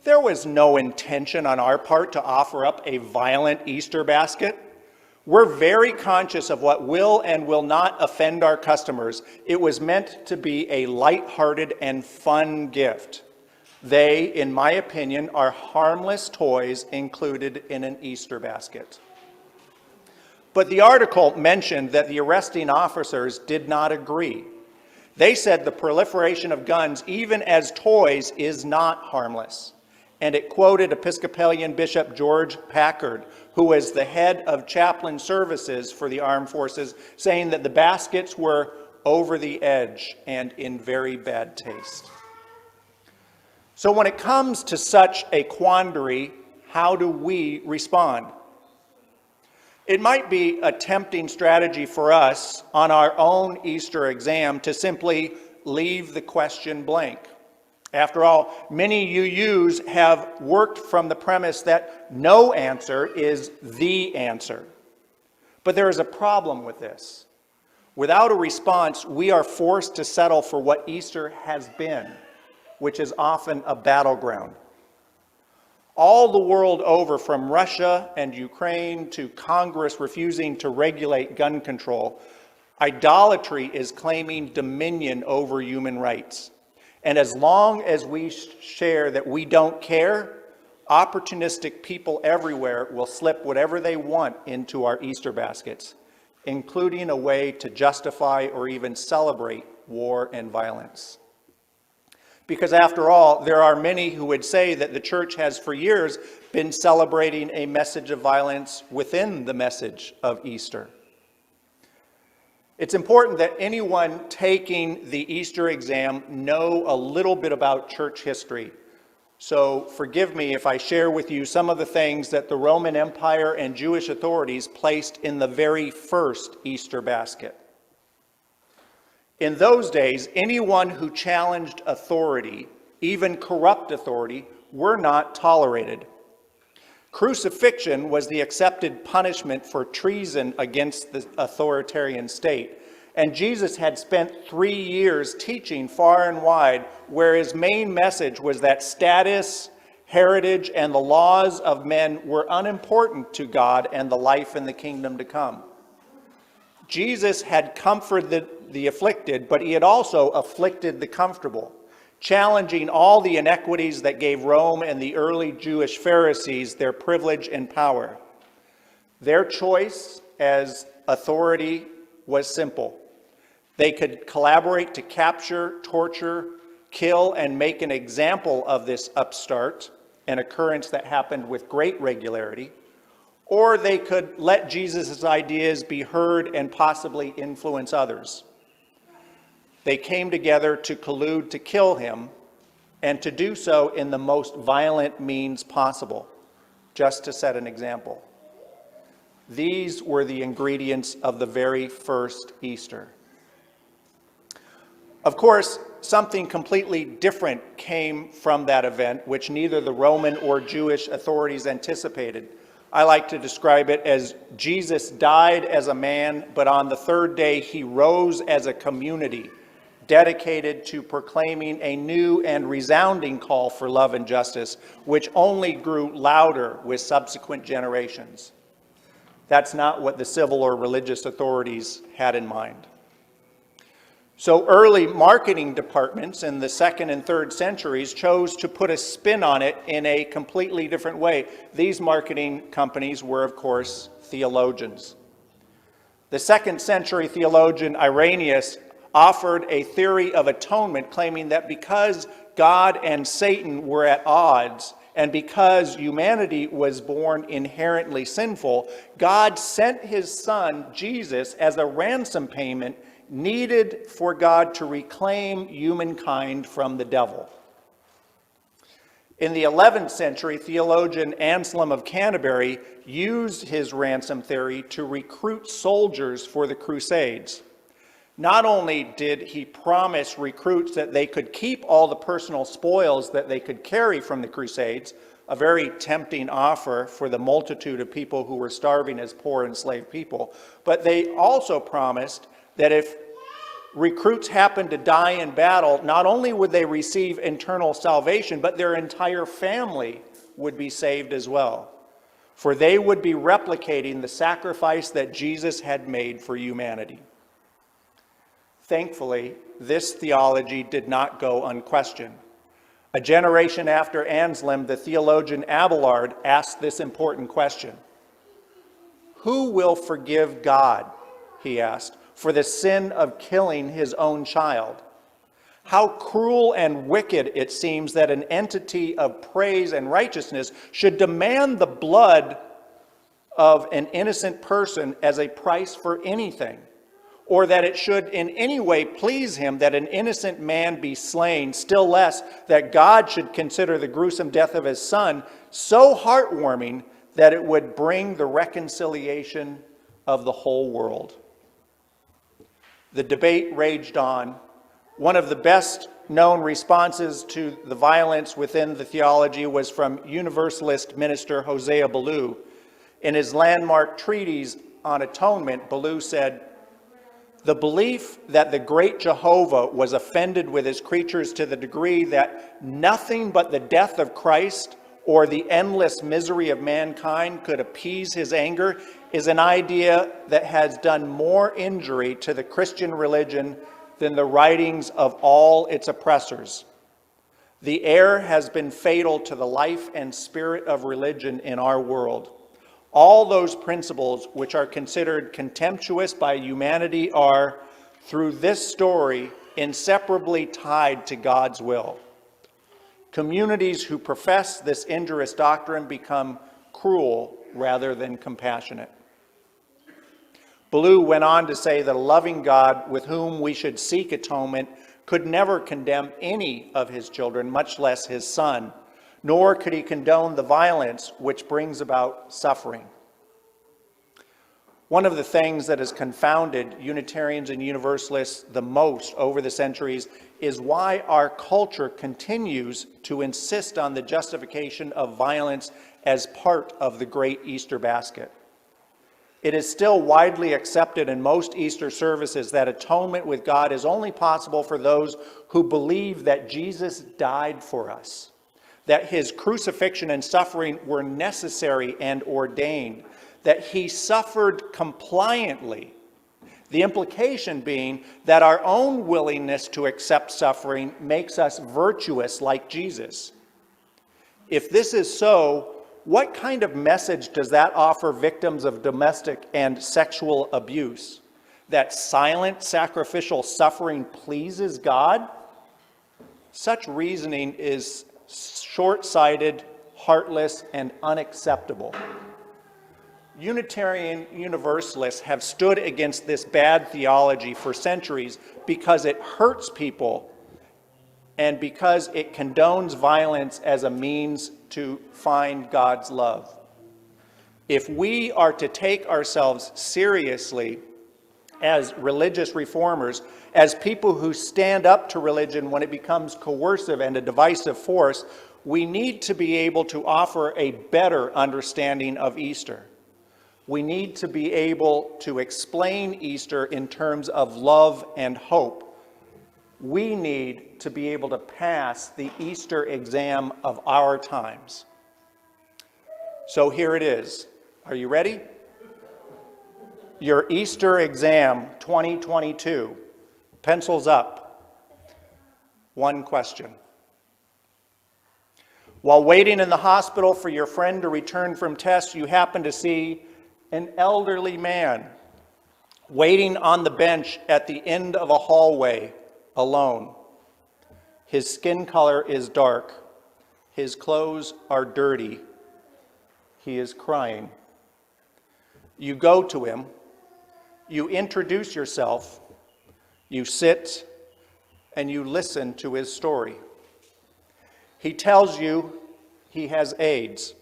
"There was no intention on our part to offer up a violent Easter basket. We're very conscious of what will and will not offend our customers. It was meant to be a light-hearted and fun gift. They, in my opinion, are harmless toys included in an Easter basket." But the article mentioned that the arresting officers did not agree. They said the proliferation of guns, even as toys, is not harmless. And it quoted Episcopalian Bishop George Packard, who was the head of chaplain services for the armed forces, saying that the baskets were over the edge and in very bad taste. So when it comes to such a quandary, how do we respond? It might be a tempting strategy for us on our own Easter exam to simply leave the question blank. After all, many UUs have worked from the premise that no answer is the answer. But there is a problem with this. Without a response, we are forced to settle for what Easter has been, which is often a battleground. All the world over, from Russia and Ukraine to Congress refusing to regulate gun control, idolatry is claiming dominion over human rights. And as long as we share that we don't care, opportunistic people everywhere will slip whatever they want into our Easter baskets, including a way to justify or even celebrate war and violence. Because after all, there are many who would say that the church has for years been celebrating a message of violence within the message of Easter. It's important that anyone taking the Easter exam know a little bit about church history. So forgive me if I share with you some of the things that the Roman Empire and Jewish authorities placed in the very first Easter basket. In those days, anyone who challenged authority, even corrupt authority, were not tolerated. Crucifixion was the accepted punishment for treason against the authoritarian state. And Jesus had spent 3 years teaching far and wide, where his main message was that status, heritage, and the laws of men were unimportant to God and the life in the kingdom to come. Jesus had comforted the afflicted, but he had also afflicted the comfortable, challenging all the inequities that gave Rome and the early Jewish Pharisees their privilege and power. Their choice as authority was simple. They could collaborate to capture, torture, kill, and make an example of this upstart, an occurrence that happened with great regularity, or they could let Jesus' ideas be heard and possibly influence others. They came together to collude to kill him, and to do so in the most violent means possible, just to set an example. These were the ingredients of the very first Easter. Of course, something completely different came from that event, which neither the Roman or Jewish authorities anticipated. I like to describe it as Jesus died as a man, but on the third day he rose as a community, dedicated to proclaiming a new and resounding call for love and justice, which only grew louder with subsequent generations. That's not what the civil or religious authorities had in mind. So early marketing departments in the 2nd and 3rd centuries chose to put a spin on it in a completely different way. These marketing companies were, of course, theologians. The 2nd century theologian Irenaeus offered a theory of atonement, claiming that because God and Satan were at odds And because humanity was born inherently sinful, God sent his son, Jesus, as a ransom payment needed for God to reclaim humankind from the devil. In the 11th century, theologian Anselm of Canterbury used his ransom theory to recruit soldiers for the Crusades. Not only did he promise recruits that they could keep all the personal spoils that they could carry from the Crusades, a very tempting offer for the multitude of people who were starving as poor enslaved people, but they also promised that if recruits happened to die in battle, not only would they receive eternal salvation, but their entire family would be saved as well. For they would be replicating the sacrifice that Jesus had made for humanity. Thankfully, this theology did not go unquestioned. A generation after Anselm, the theologian Abelard asked this important question. Who will forgive God, he asked, for the sin of killing his own child? How cruel and wicked it seems that an entity of praise and righteousness should demand the blood of an innocent person as a price for anything, or that it should in any way please him that an innocent man be slain, still less that God should consider the gruesome death of his son so heartwarming that it would bring the reconciliation of the whole world. The debate raged on. One of the best known responses to the violence within the theology was from Universalist minister Hosea Ballou. In his landmark treatise on atonement, Ballou said, "The belief that the great Jehovah was offended with his creatures to the degree that nothing but the death of Christ or the endless misery of mankind could appease his anger is an idea that has done more injury to the Christian religion than the writings of all its oppressors. The error has been fatal to the life and spirit of religion in our world. All those principles which are considered contemptuous by humanity are, through this story, inseparably tied to God's will. Communities who profess this injurious doctrine become cruel rather than compassionate." Ballou went on to say that a loving God with whom we should seek atonement could never condemn any of his children, much less his son, nor could he condone the violence which brings about suffering. One of the things that has confounded Unitarians and Universalists the most over the centuries is why our culture continues to insist on the justification of violence as part of the great Easter basket. It is still widely accepted in most Easter services that atonement with God is only possible for those who believe that Jesus died for us, that his crucifixion and suffering were necessary and ordained, that he suffered compliantly, the implication being that our own willingness to accept suffering makes us virtuous like Jesus. If this is so, what kind of message does that offer victims of domestic and sexual abuse? That silent sacrificial suffering pleases God? Such reasoning is short-sighted, heartless, and unacceptable. Unitarian Universalists have stood against this bad theology for centuries because it hurts people and because it condones violence as a means to find God's love. If we are to take ourselves seriously as religious reformers, as people who stand up to religion when it becomes coercive and a divisive force, we need to be able to offer a better understanding of Easter. We need to be able to explain Easter in terms of love and hope. We need to be able to pass the Easter exam of our times. So here it is. Are you ready? Your Easter exam 2022. Pencils up. One question. While waiting in the hospital for your friend to return from tests, you happen to see an elderly man waiting on the bench at the end of a hallway alone. His skin color is dark. His clothes are dirty. He is crying. You go to him. You introduce yourself. You sit and you listen to his story. He tells you he has AIDS.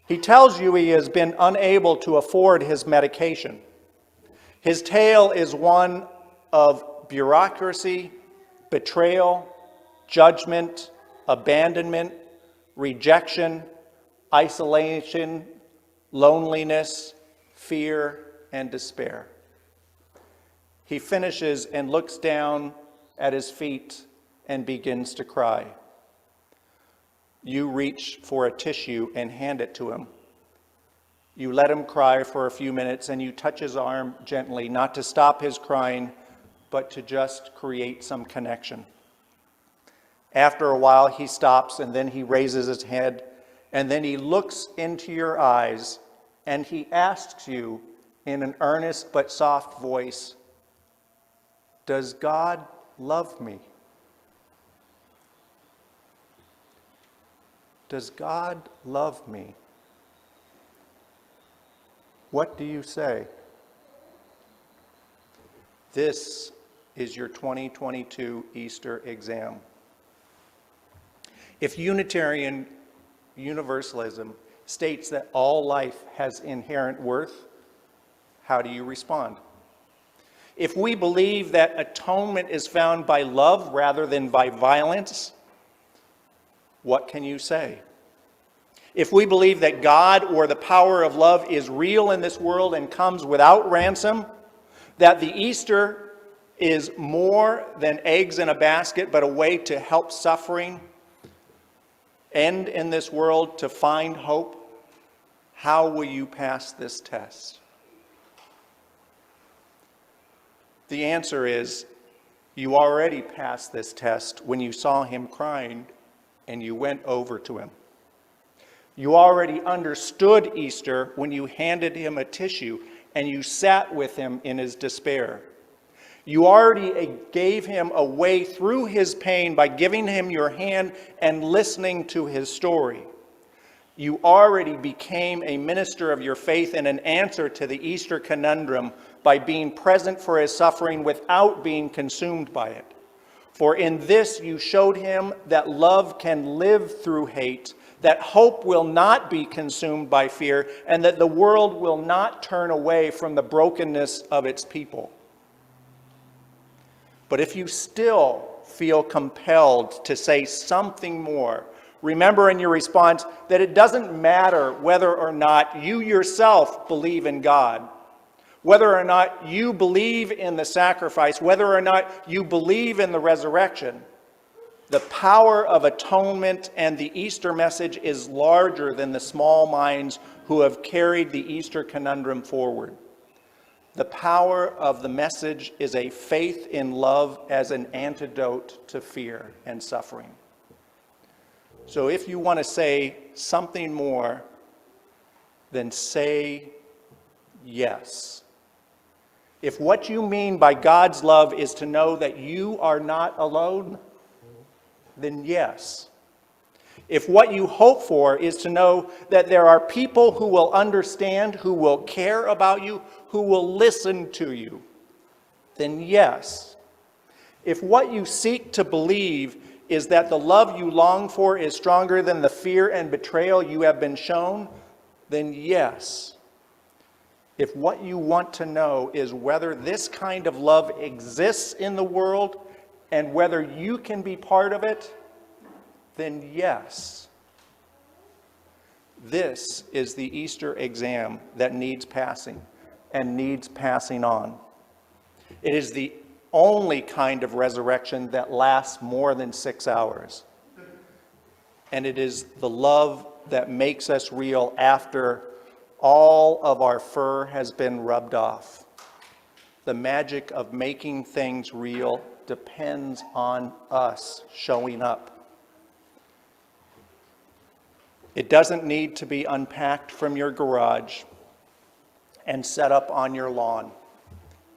He tells you he has been unable to afford his medication. His tale is one of bureaucracy, betrayal, judgment, abandonment, rejection, isolation, loneliness, fear, and despair. He finishes and looks down at his feet and begins to cry. You reach for a tissue and hand it to him. You let him cry for a few minutes and you touch his arm gently, not to stop his crying, but to just create some connection. After a while, he stops and then he raises his head and then he looks into your eyes and he asks you in an earnest but soft voice, "Does God love me?" Does God love me? What do you say? This is your 2022 Easter exam. If Unitarian Universalism states that all life has inherent worth, how do you respond? If we believe that atonement is found by love rather than by violence, what can you say? If we believe that God or the power of love is real in this world and comes without ransom, that the Easter is more than eggs in a basket, but a way to help suffering end in this world, to find hope, how will you pass this test? The answer is, you already passed this test when you saw him crying and you went over to him. You already understood Easter when you handed him a tissue and you sat with him in his despair. You already gave him a way through his pain by giving him your hand and listening to his story. You already became a minister of your faith and an answer to the Easter conundrum by being present for his suffering without being consumed by it. For in this you showed him that love can live through hate, that hope will not be consumed by fear, and that the world will not turn away from the brokenness of its people. But if you still feel compelled to say something more, remember in your response that it doesn't matter whether or not you yourself believe in God, whether or not you believe in the sacrifice, whether or not you believe in the resurrection. The power of atonement and the Easter message is larger than the small minds who have carried the Easter conundrum forward. The power of the message is a faith in love as an antidote to fear and suffering. So if you want to say something more, then say yes. If what you mean by God's love is to know that you are not alone, then yes. If what you hope for is to know that there are people who will understand, who will care about you, who will listen to you, then yes. If what you seek to believe is that the love you long for is stronger than the fear and betrayal you have been shown, then yes. If what you want to know is whether this kind of love exists in the world and whether you can be part of it, then yes. This is the Easter exam that needs passing and needs passing on. It is the only kind of resurrection that lasts more than 6 hours. And it is the love that makes us real after all of our fur has been rubbed off. The magic of making things real depends on us showing up. It doesn't need to be unpacked from your garage and set up on your lawn.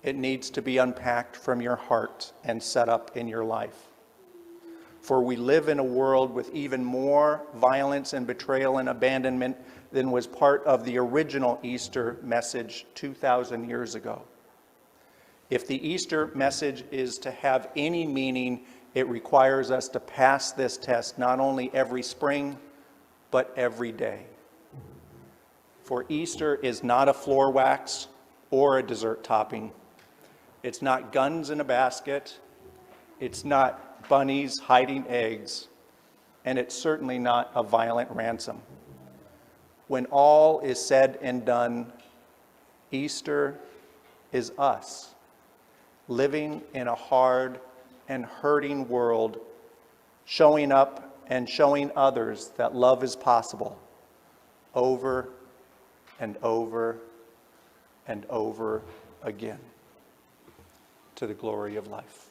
It needs to be unpacked from your heart and set up in your life. For we live in a world with even more violence and betrayal and abandonment than was part of the original Easter message 2,000 years ago. If the Easter message is to have any meaning, it requires us to pass this test not only every spring, but every day. For Easter is not a floor wax or a dessert topping. It's not guns in a basket. It's not bunnies hiding eggs. And it's certainly not a violent ransom. When all is said and done, Easter is us, living in a hard and hurting world, showing up and showing others that love is possible over and over and over again, to the glory of life.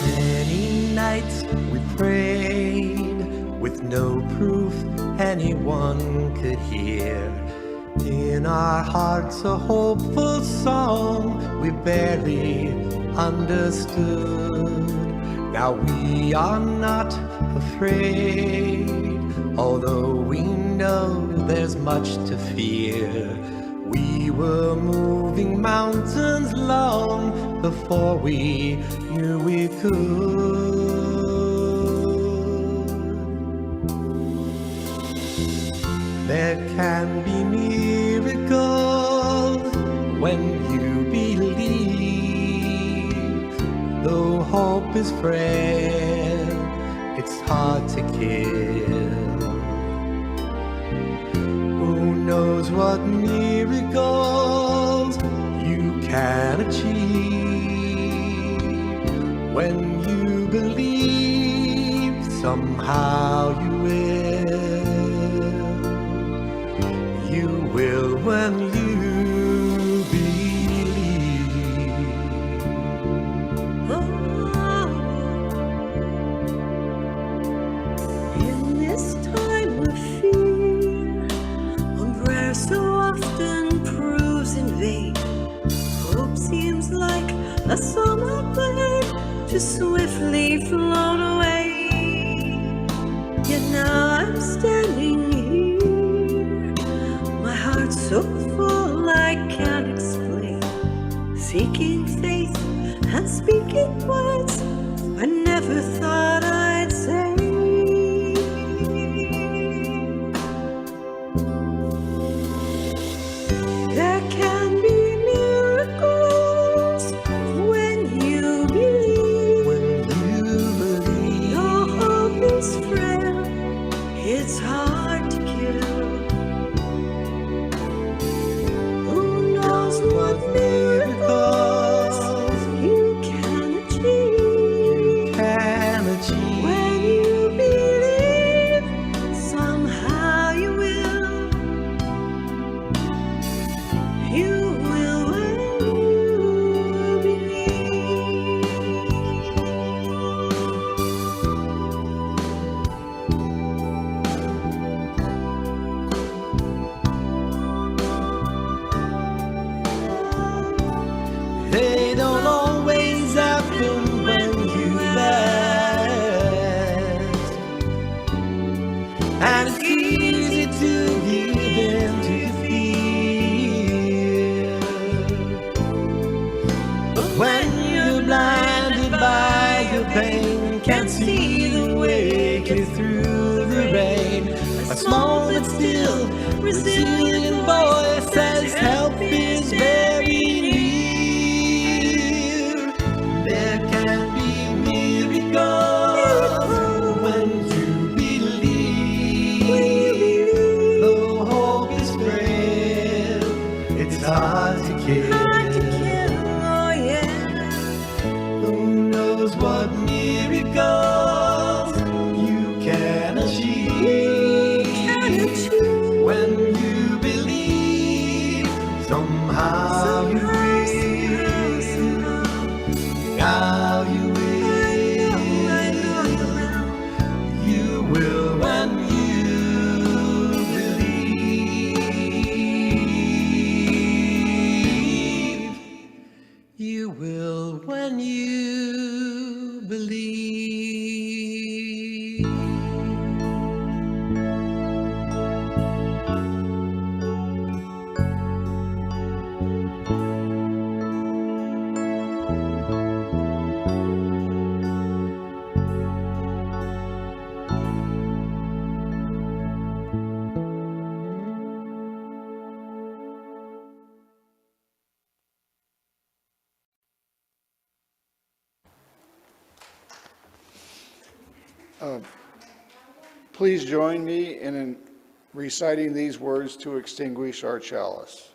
Many nights we prayed with no proof anyone could hear. In our hearts a hopeful song we barely understood. Now we are not afraid, although we know there's much to fear. We were moving mountains long before we knew we could. There can be miracles when you believe. Though hope is frail, it's hard to kill. Who knows what miracles you can achieve? When you believe, somehow you will when you believe. In this time of fear and where so often I saw my plane just swiftly float away. Yet now I'm standing here, my heart so full I can't explain, seeking faith and speaking words I never thought I'd say. There can be miracles when you believe. Though hope is frail, it's hard to kill. Who knows what miracles you can achieve? When you believe, somehow you will. You will when you believe. They don't always happen when you ask, and it's easy to give in to fear. But when you're blinded by your pain, can't see the way through the rain, a small but still resilient voice says help is very near. There can be miracles when you believe. Though hope is frail, it's hard to kill. Oh yeah. Who knows what miracles you can achieve? When you believe, somehow you will. How you will. You will when you believe. You will when you believe. Please join me in reciting these words to extinguish our chalice.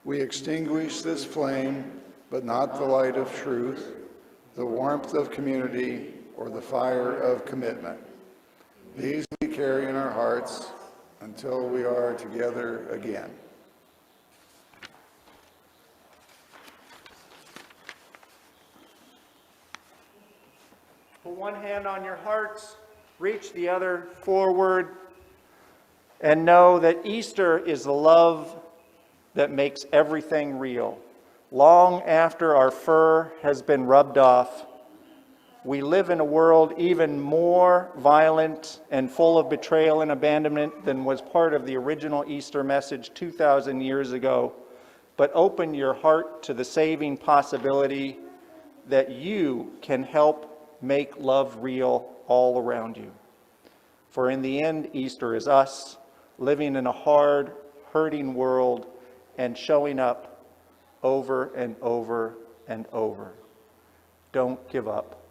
We extinguish this flame, but not the light of truth, the warmth of community, or the fire of commitment. These we carry in our hearts until we are together again. Put one hand on your hearts, reach the other forward, and know that Easter is the love that makes everything real. Long after our fur has been rubbed off, we live in a world even more violent and full of betrayal and abandonment than was part of the original Easter message 2,000 years ago. But open your heart to the saving possibility that you can help make love real all around you. For in the end, Easter is us living in a hard, hurting world and showing up over and over and over. Don't give up.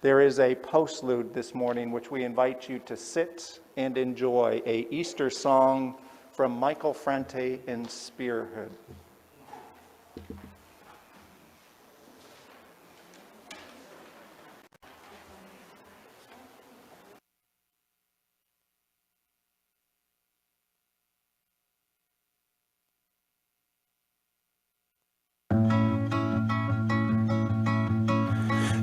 There is a postlude this morning which we invite you to sit and enjoy, a Easter song from Michael Franti in Spearhood.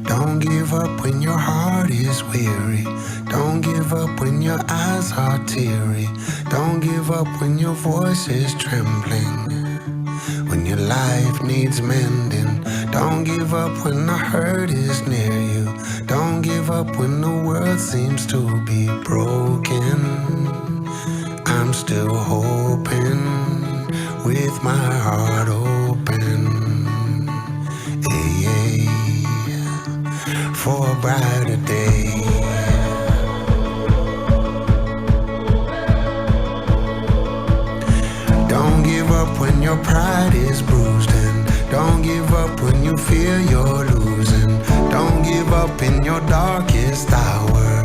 Don't give up when your heart is weary. Don't give up when your eyes are teary. Don't give up when your voice is trembling. When your life needs mending. Don't give up when the hurt is near you. Don't give up when the world seems to be broken. I'm still hoping with my heart open, for a brighter day. Don't give up when your pride is bruised, and don't give up when you feel you're losing. Don't give up in your darkest hour,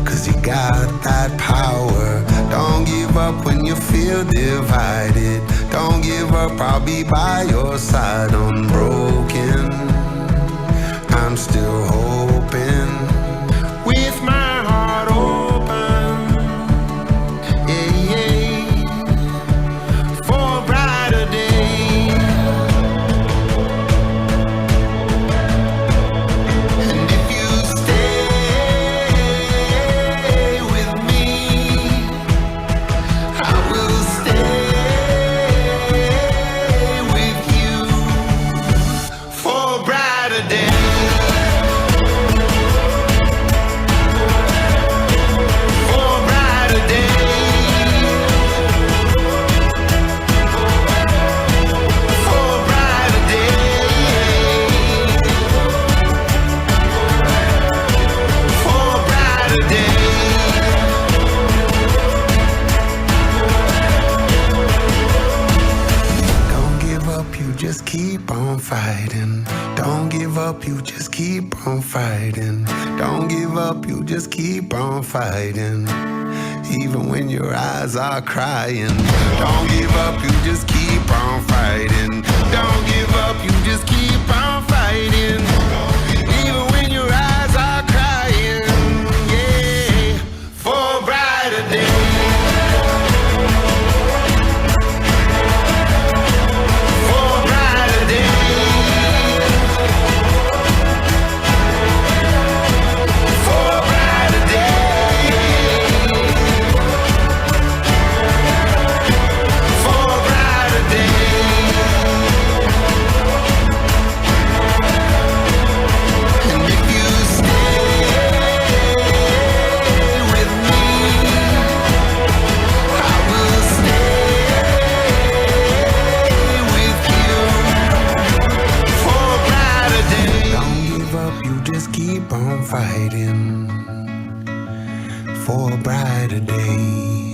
'cause you got that power. Don't give up when you feel divided. Don't give up, I'll be by your side unbroken. I'm still hoping with my heart open, for a brighter day. And if you stay with me, I will stay with you for a brighter day. Just keep on fighting. Don't give up, you just keep on fighting. Don't give up, you just keep on fighting. Even when your eyes are crying. Don't give up, you just keep on fighting. Don't give up, you just keep on fighting. Even when your eyes are crying. Yeah, for a brighter day. Keep on fighting for a brighter day.